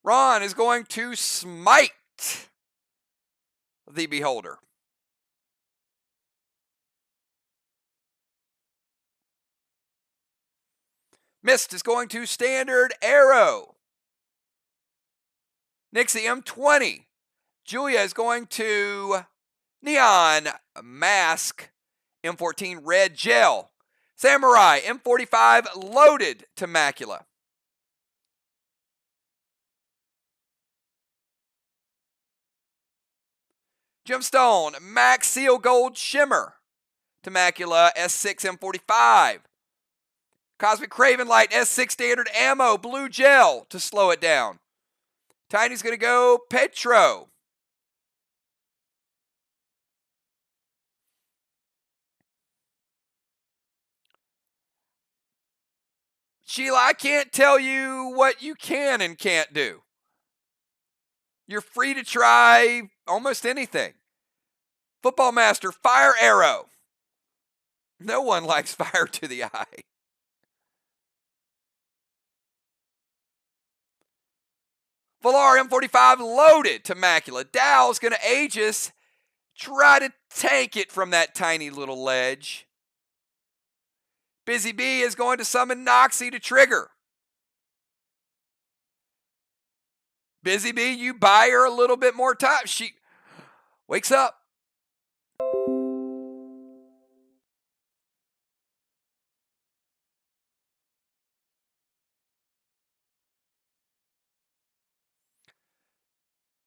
Ron is going to smite the beholder. Mist is going to standard arrow. Nixie M20. Julia is going to neon mask. M14 red gel. Samurai M45 loaded to macula. Gemstone Max Seal Gold Shimmer to macula S6 M45. Cosmic Craven Light S6 standard ammo blue gel to slow it down. Tiny's going to go Petro. Sheila, I can't tell you what you can and can't do. You're free to try almost anything. Football Master, Fire Arrow. No one likes fire to the eye. Valar M45 loaded to macula. Dow's going to Aegis. Try to tank it from that tiny little ledge. Busy Bee is going to summon Noxie to trigger. Busy Bee, you buy her a little bit more time. She wakes up.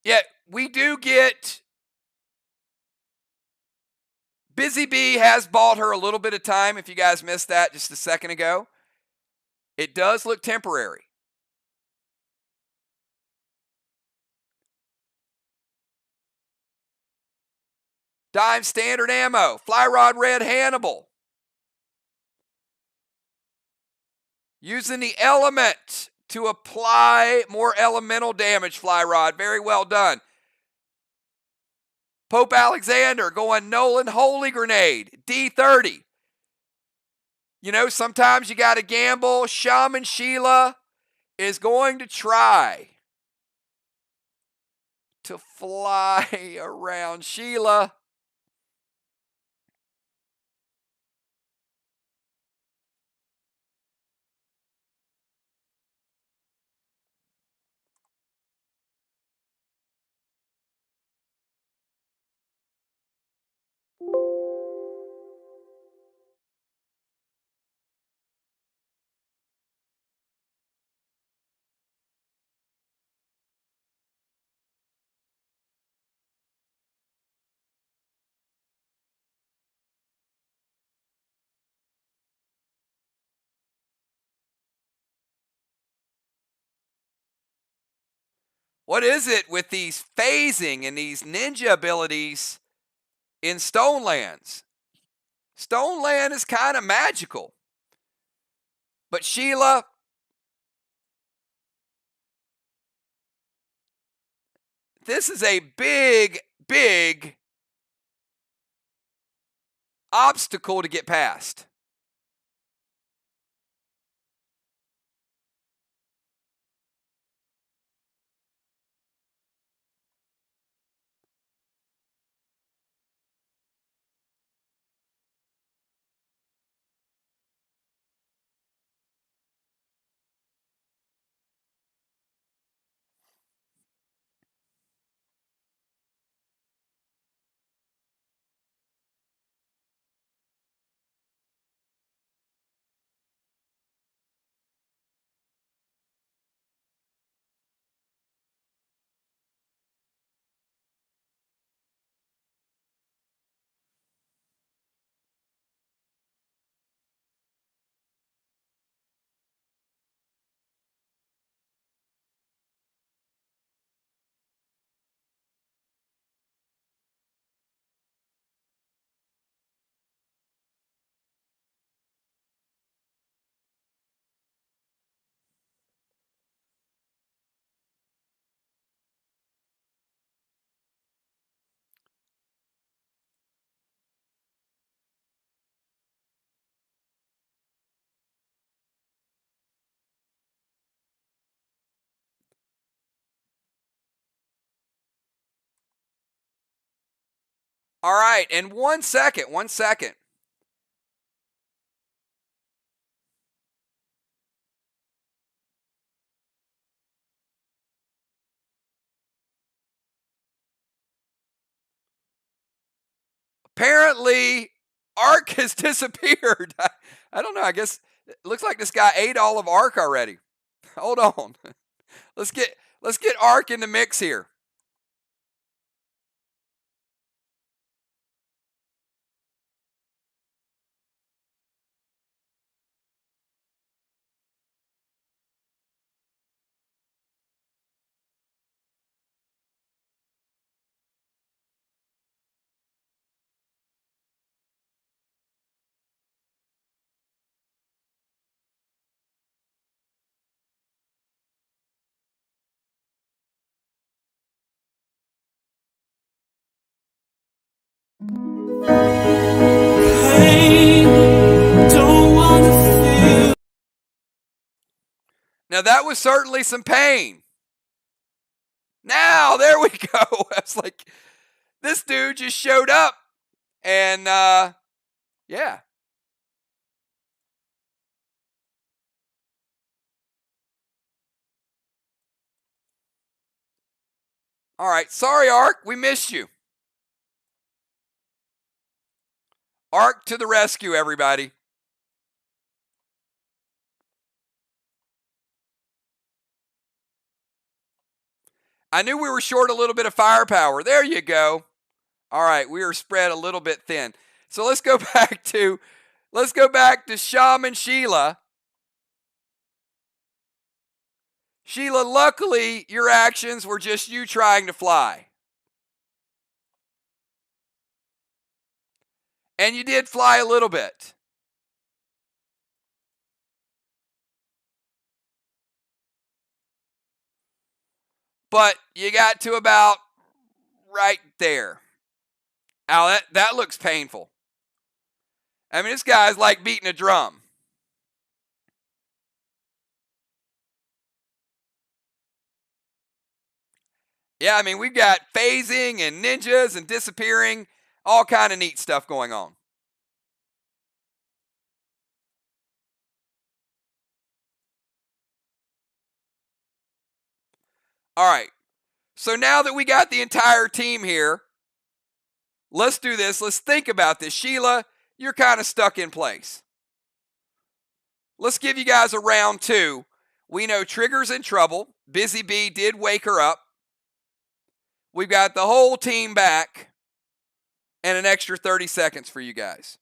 Yet we do get Busy Bee has bought her a little bit of time. If you guys missed that just a second ago, it does look temporary. Dime standard ammo. Fly Rod Red Hannibal. Using the element to apply more elemental damage, Fly Rod. Very well done. Pope Alexander going Nolan Holy Grenade. D30. You know, sometimes you got to gamble. Shaman Sheila is going to try to fly around Sheila. What is it with these phasing and these ninja abilities in Stonelands? Stoneland is kind of magical. But Sheila, this is a big, big obstacle to get past. All right, and 1 second, 1 second. Apparently, Ark has disappeared. I don't know. I guess it looks like this guy ate all of Ark already. Hold on. Let's get Ark in the mix here. Hey, don't wanna feel. Now that was certainly some pain. Now there we go. It's like this dude just showed up, and yeah. All right, sorry, Ark, we missed you. Ark to the rescue, everybody. I knew we were short a little bit of firepower. There you go. All right, we are spread a little bit thin. So let's go back to Shaman Sheila. Sheila, luckily your actions were just you trying to fly. And you did fly a little bit. But you got to about right there. Ow, that looks painful. I mean, this guy's like beating a drum. Yeah, I mean, we've got phasing and ninjas and disappearing, all kind of neat stuff going on. All right. So now that we got the entire team here, let's do this. Let's think about this. Sheila, you're kind of stuck in place. Let's give you guys a round 2. We know Trigger's in trouble. Busy Bee did wake her up. We've got the whole team back and an extra 30 seconds for you guys.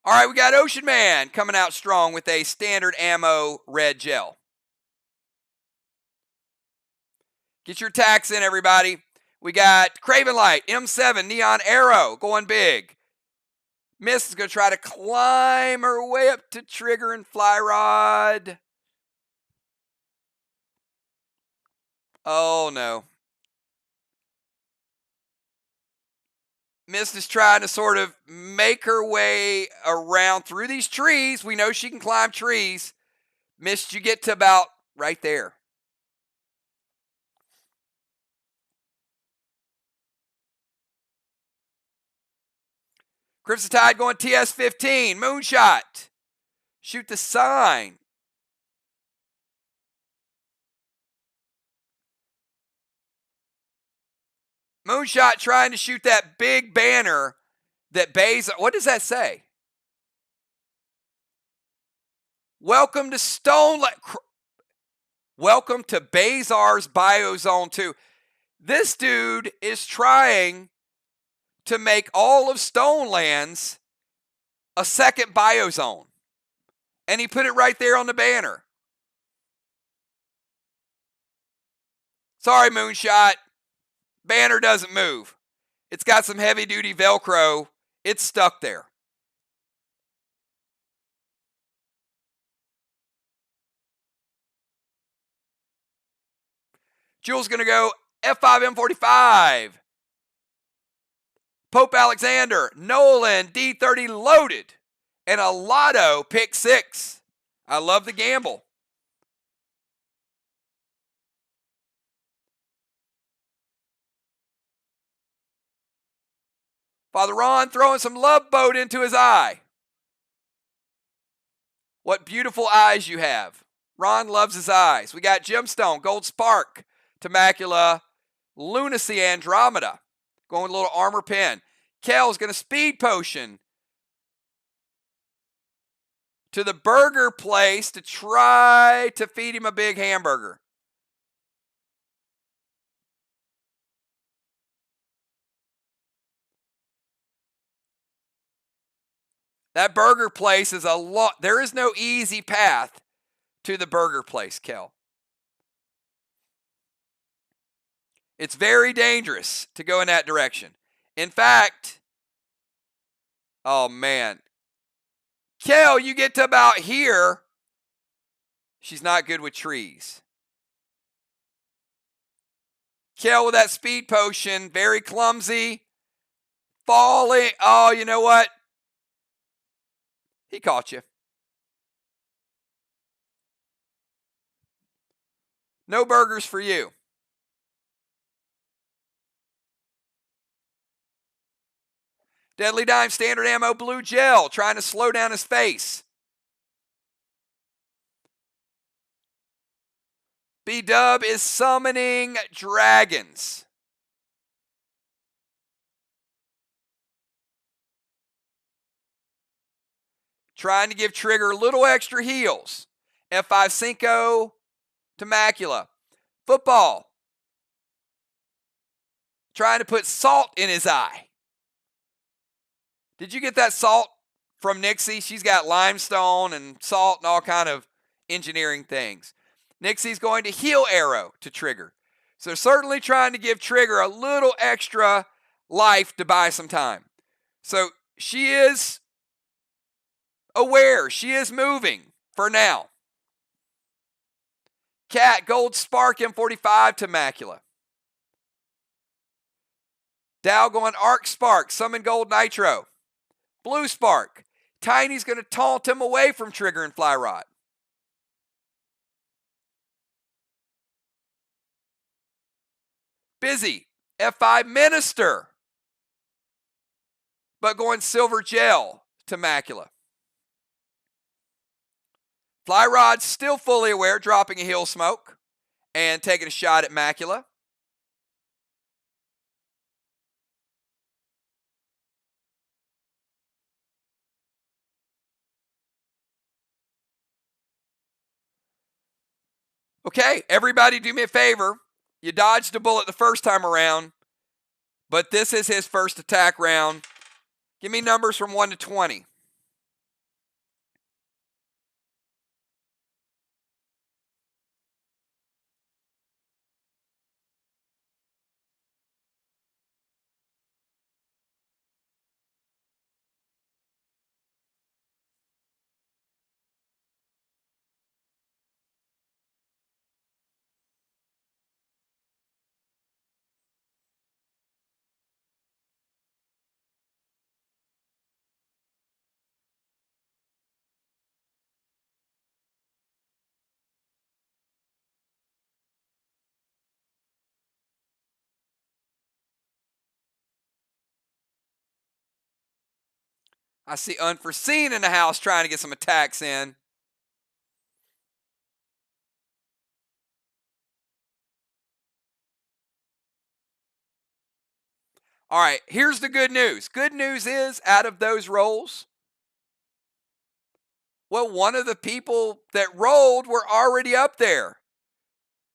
All right, we got Ocean Man coming out strong with a standard ammo red gel. Get your attacks in, everybody. We got Craven Light, M7, Neon Arrow going big. Miss is going to try to climb her way up to Trigger and Fly Rod. Oh, no. Miss is trying to sort of make her way around through these trees. We know she can climb trees. Miss, you get to about right there. Crimson Tide going TS-15. Moonshot. Shoot the sign. Moonshot trying to shoot that big banner that Bezar. What does that say? Welcome to Stonelands. Welcome to Bezar's Biozone 2. This dude is trying to make all of Stonelands a second biozone. And he put it right there on the banner. Sorry, Moonshot. Banner doesn't move. It's got some heavy-duty Velcro. It's stuck there. Jules going to go F5M45. Pope Alexander, Nolan, D30 loaded, and a Lotto pick 6. I love the gamble. Father Ron throwing some love boat into his eye. What beautiful eyes you have. Ron loves his eyes. We got Gemstone, Gold Spark, Temacula, Lunacy, Andromeda. Going with a little armor pin. Kel's going to speed potion to the burger place to try to feed him a big hamburger. That burger place is a lot. There is no easy path to the burger place, Kel. It's very dangerous to go in that direction. In fact, oh man. Kel, you get to about here. She's not good with trees. Kel with that speed potion, very clumsy. Falling. Oh, you know what? He caught you. No burgers for you. Deadly Dime, standard ammo, blue gel, trying to slow down his face. B-Dub is summoning dragons. Trying to give Trigger a little extra heals. F5 Cinco to Macula. Football. Trying to put salt in his eye. Did you get that salt from Nixie? She's got limestone and salt and all kind of engineering things. Nixie's going to heal arrow to Trigger. So they're certainly trying to give Trigger a little extra life to buy some time. So she is aware. She is moving for now. Cat, Gold Spark, M45 to Macula. Dow going Arc Spark, Summon Gold Nitro. Blue Spark. Tiny's going to taunt him away from Trigger and Fly Rod. Busy. F5 Minister. But going Silver Gel to Macula. Fly Rod still fully aware, dropping a heal smoke and taking a shot at Macula. Okay, everybody do me a favor. You dodged a bullet the first time around, but this is his first attack round. Give me numbers from 1 to 20. I see Unforeseen in the house trying to get some attacks in. All right, here's the good news. Good news is, out of those rolls, well, one of the people that rolled were already up there.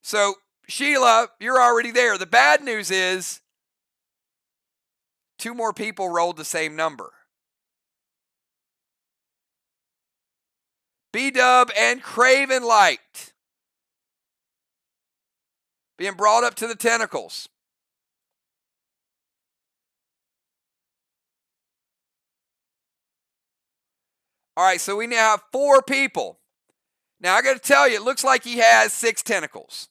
So, Sheila, you're already there. The bad news is 2 more people rolled the same number. B-Dub and Craven Light being brought up to the tentacles. All right, so we now have 4 people. Now, I got to tell you, it looks like he has 6 tentacles.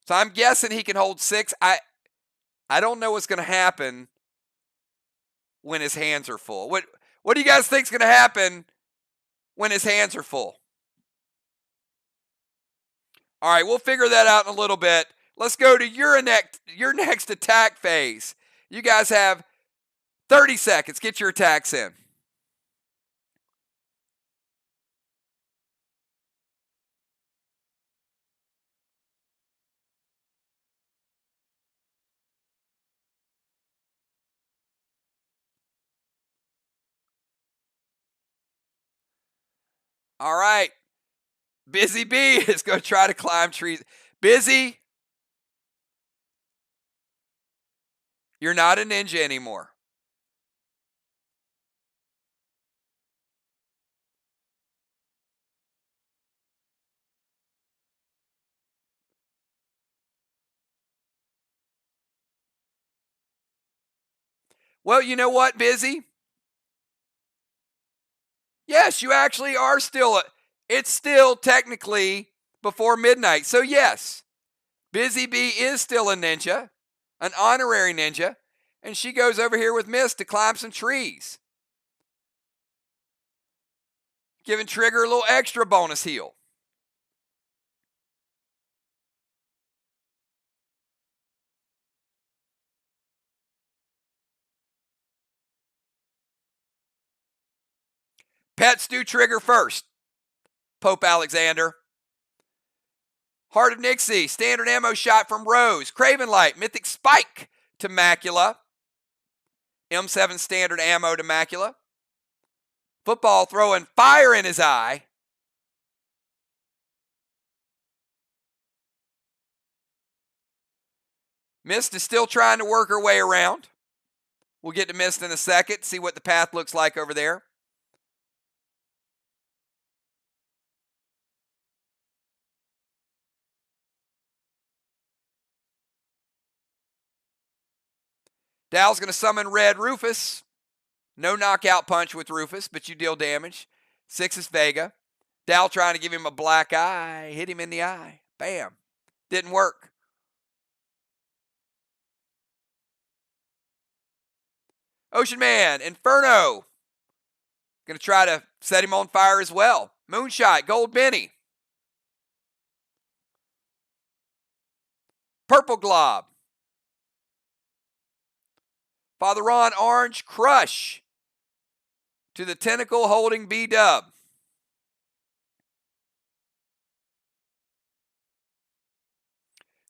So I'm guessing he can hold 6. I don't know what's going to happen when his hands are full. What do you guys think is going to happen when his hands are full? All right, we'll figure that out in a little bit. Let's go to your next attack phase. You guys have 30 seconds. Get your attacks in. All right. Busy Bee is going to try to climb trees. Busy, you're not a ninja anymore. Well, you know what, Busy? Yes, you actually are still it's still technically before midnight. So yes, Busy Bee is still a ninja, an honorary ninja, and she goes over here with Mist to climb some trees. Giving Trigger a little extra bonus heal. Pets do Trigger first. Pope Alexander. Heart of Nixie, standard ammo shot from Rose. Craven Light, Mythic Spike to Macula. M7 standard ammo to Macula. Football throwing fire in his eye. Mist is still trying to work her way around. We'll get to Mist in a second, see what the path looks like over there. Dow's going to summon Red Rufus. No knockout punch with Rufus, but you deal damage. 6 is Vega. Dow trying to give him a black eye. Hit him in the eye. Bam. Didn't work. Ocean Man, Inferno. Going to try to set him on fire as well. Moonshot, Gold Benny. Purple Glob. Father Ron, Orange Crush to the tentacle holding B-Dub.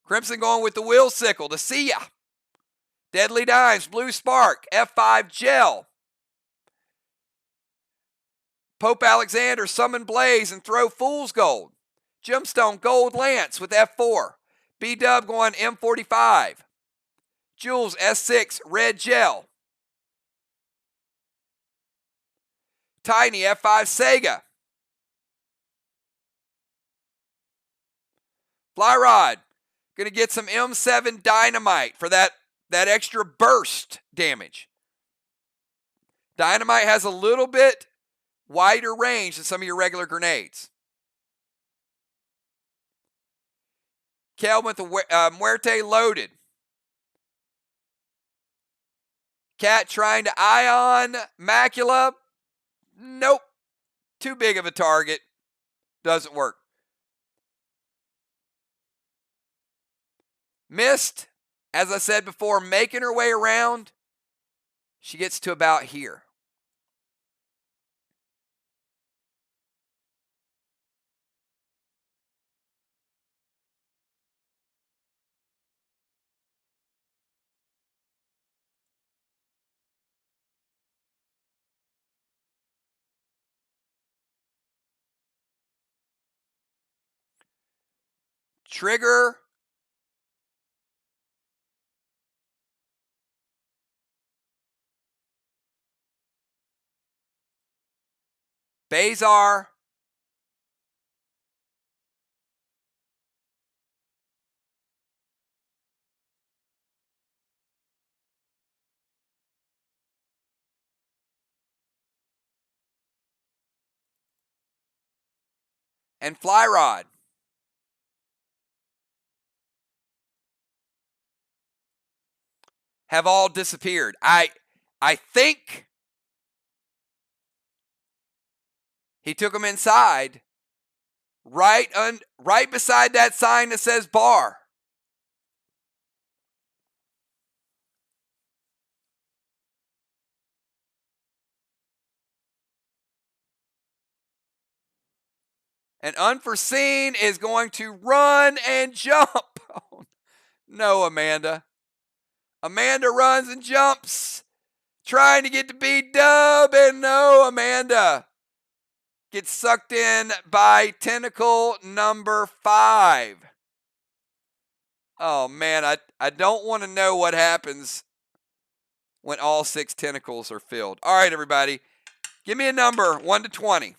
Crimson going with the Will Sickle to see ya. Deadly Dimes, Blue Spark, F5 Gel. Pope Alexander, Summon Blaze and throw Fool's Gold. Gemstone, Gold Lance with F4. B-Dub going M45. Jules, S6, Red Gel. Tiny, F5 Sega. Fly Rod, going to get some M7 Dynamite for that extra burst damage. Dynamite has a little bit wider range than some of your regular grenades. Kel with the Muerte loaded. Cat trying to ion Macula. Nope. Too big of a target. Doesn't work. Mist, as I said before, making her way around. She gets to about here. Trigger. Bazar and Fly Rod. Have all disappeared. I think he took them inside, right beside that sign that says bar. And Unforeseen is going to run and jump. Oh, no, Amanda. Amanda runs and jumps, trying to get to B-Dub, and no, Amanda gets sucked in by tentacle number 5. Oh, man, I don't want to know what happens when all 6 tentacles are filled. All right, everybody, give me a number 1 to 20.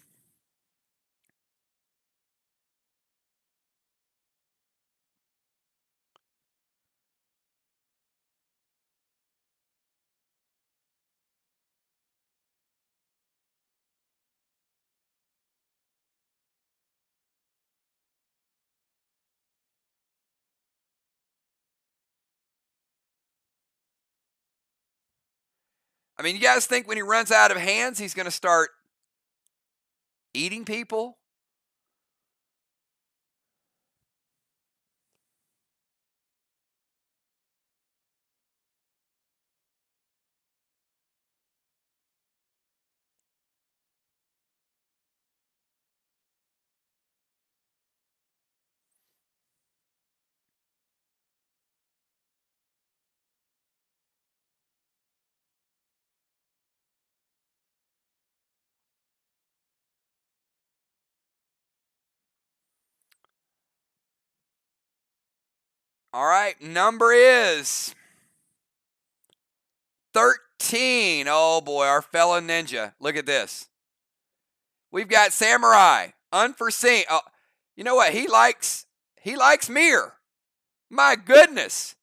I mean, you guys think when he runs out of hands, he's going to start eating people? All right, number is 13. Oh boy, our fellow ninja. Look at this. We've got Samurai, Unforeseen. Oh, you know what? He likes Mir. My goodness.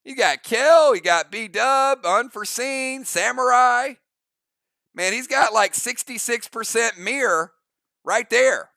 You got Kill, you got B-Dub, Unforeseen, Samurai. Man, he's got like 66% Mir right there.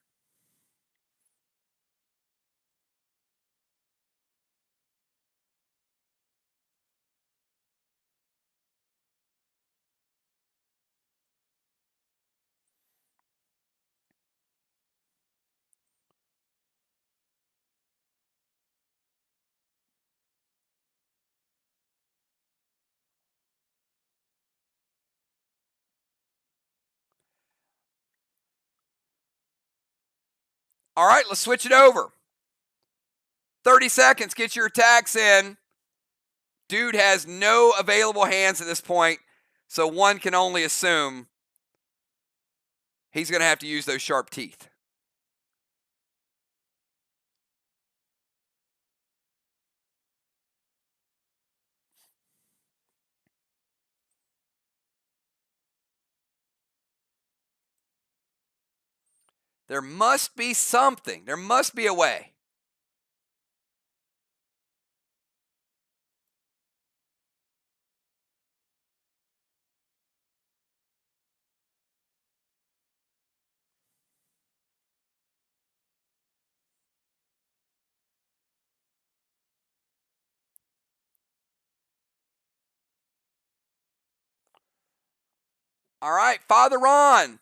All right, let's switch it over. 30 seconds, get your attacks in. Dude has no available hands at this point, so one can only assume he's going to have to use those sharp teeth. There must be something. There must be a way. All right, Father Ron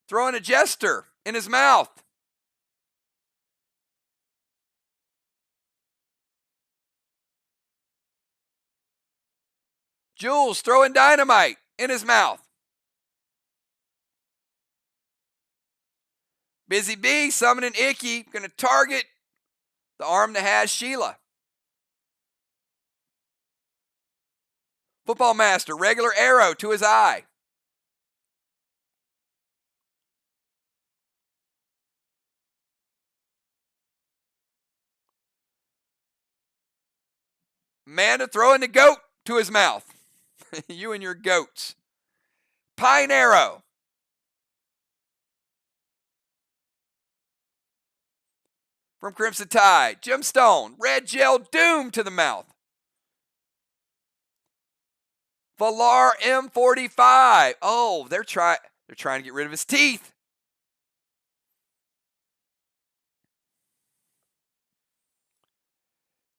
throwing a jester in his mouth. Jules throwing dynamite in his mouth. Busy Bee summoning Icky, going to target the arm that has Sheila. Football Master, regular arrow to his eye. Amanda throwing the goat to his mouth. You and your goats. Pine arrow. From Crimson Tide. Gemstone, red gel doom to the mouth. Valar M45. Oh, they're trying to get rid of his teeth.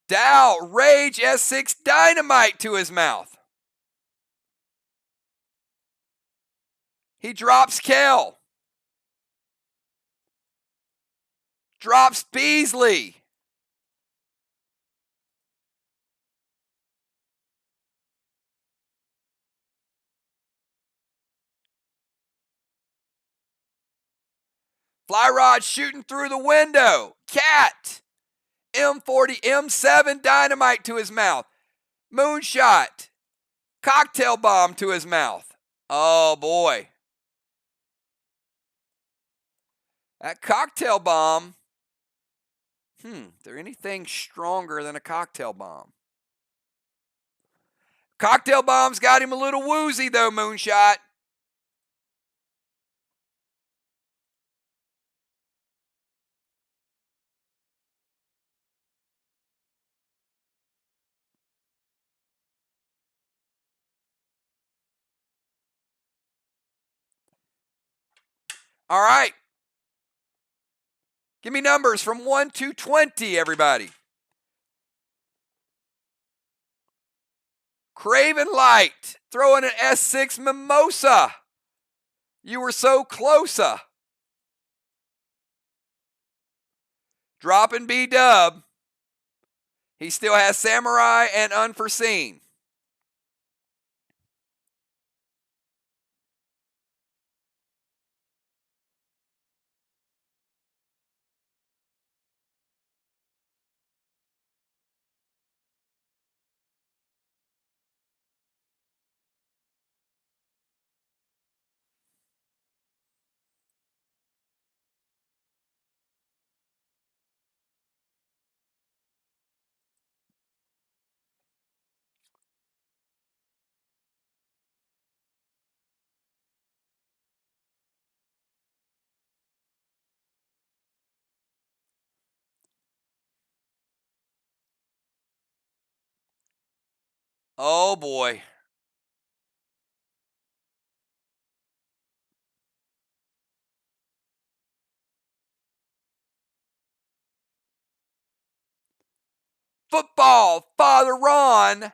Dow, Rage S6 Dynamite to his mouth. He drops Kel. Drops Beasley. Fly Rod shooting through the window. Cat. M40, M7 Dynamite to his mouth. Moonshot. Cocktail bomb to his mouth. Oh boy. That cocktail bomb. Is there anything stronger than a cocktail bomb? Cocktail bomb's got him a little woozy though, Moonshot. All right. Give me numbers from 1 to 20, everybody. Craven Light throwing an S6 Mimosa. You were so close. Dropping B-Dub. He still has Samurai and Unforeseen. Oh boy. Football, Father Ron.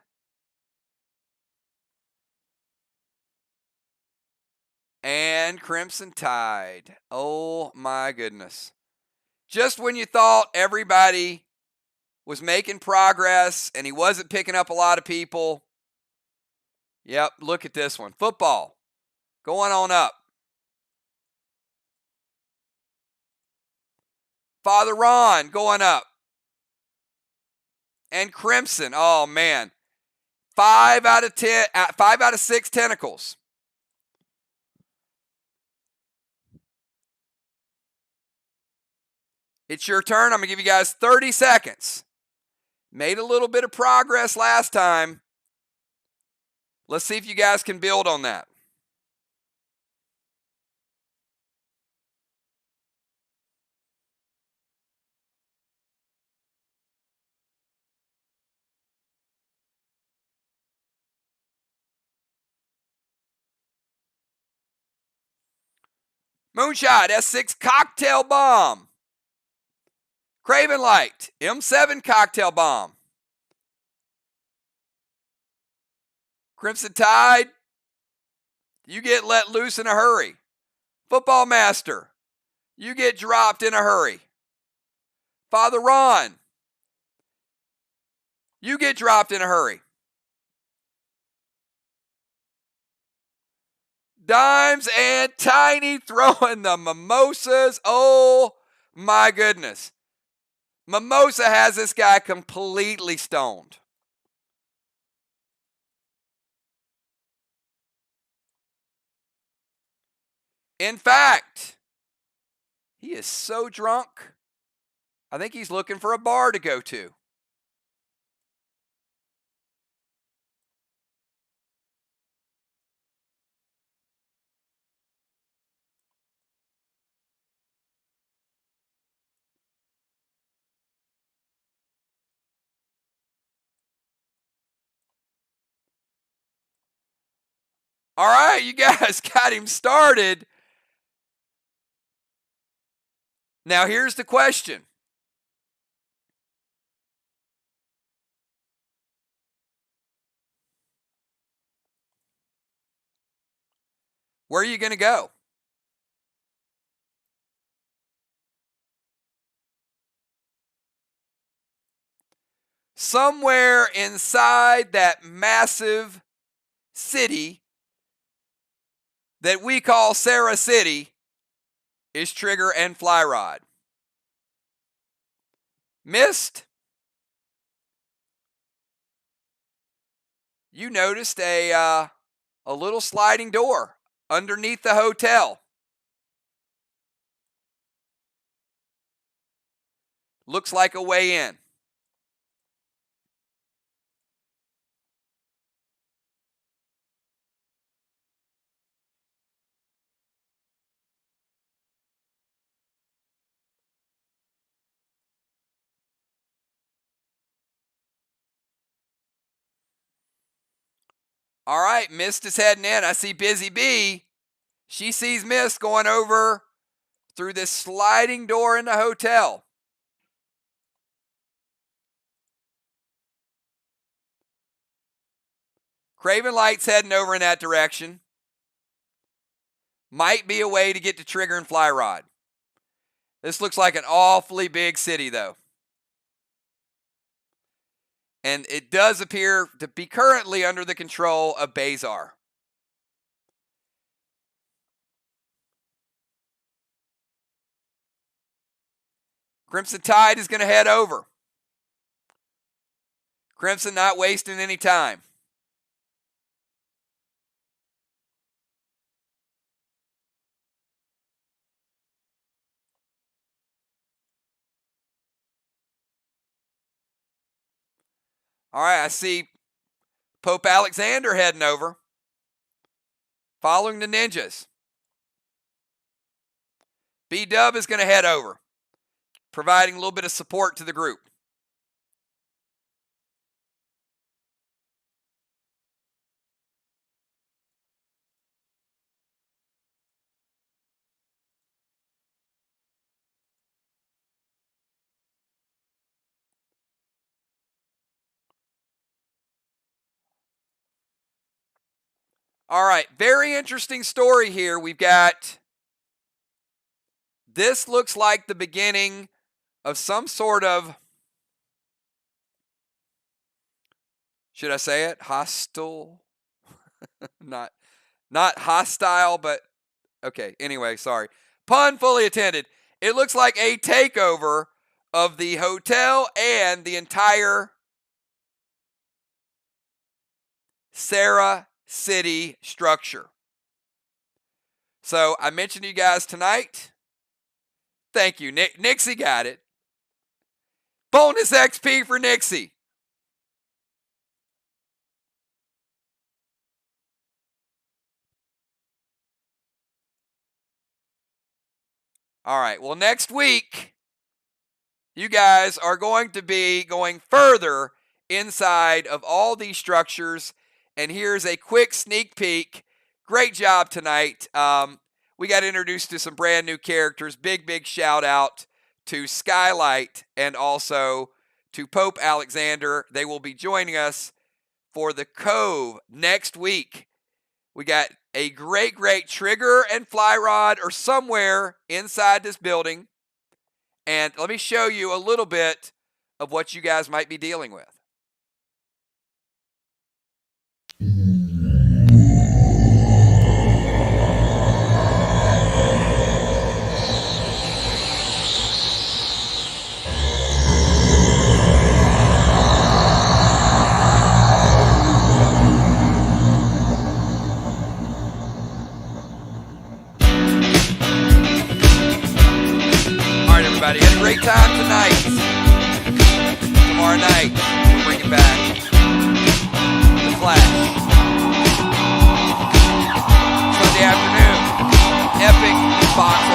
And Crimson Tide. Oh my goodness. Just when you thought everybody was making progress and he wasn't picking up a lot of people. Yep, look at this one. Football going on up. Father Ron going up. And Crimson. Oh man. 5 out of 10, 5 out of 6 tentacles. It's your turn. I'm going to give you guys 30 seconds. Made a little bit of progress last time. Let's see if you guys can build on that. Moonshot, S6 Cocktail Bomb. Craven Light, M7 Cocktail Bomb. Crimson Tide, you get let loose in a hurry. Football Master, you get dropped in a hurry. Father Ron, you get dropped in a hurry. Dimes and Tiny throwing the mimosas. Oh my goodness. Mimosa has this guy completely stoned. In fact, he is so drunk, I think he's looking for a bar to go to. All right, you guys got him started. Now here's the question. Where are you going to go? Somewhere inside that massive city that we call Sarah City is Trigger and Flyrod. Missed? You noticed a little sliding door underneath the hotel. Looks like a way in. All right, Mist is heading in. I see Busy Bee. She sees Mist going over through this sliding door in the hotel. Craven Light's heading over in that direction. Might be a way to get to Trigger and Flyrod. This looks like an awfully big city, though. And it does appear to be currently under the control of Bazar. Crimson Tide is going to head over. Crimson not wasting any time. All right, I see Pope Alexander heading over, following the ninjas. B-Dub is going to head over, providing a little bit of support to the group. All right, very interesting story here. We've got, this looks like the beginning of some sort of, should I say it? Hostile? not hostile, but okay. Anyway, sorry. Pun fully intended. It looks like a takeover of the hotel and the entire Sarah City structure. So I mentioned to you guys tonight. Thank you. Nixie got it. Bonus XP for Nixie. All right. Well, next week, you guys are going to be going further inside of all these structures. And here's a quick sneak peek. Great job tonight. We got introduced to some brand new characters. Big shout out to Skylight and also to Pope Alexander. They will be joining us for the Cove next week. We got a great Trigger and Flyrod are somewhere inside this building. And let me show you a little bit of what you guys might be dealing with. Everybody had a great time tonight. Tomorrow night, we're bringing back The Flash. Sunday afternoon, epic box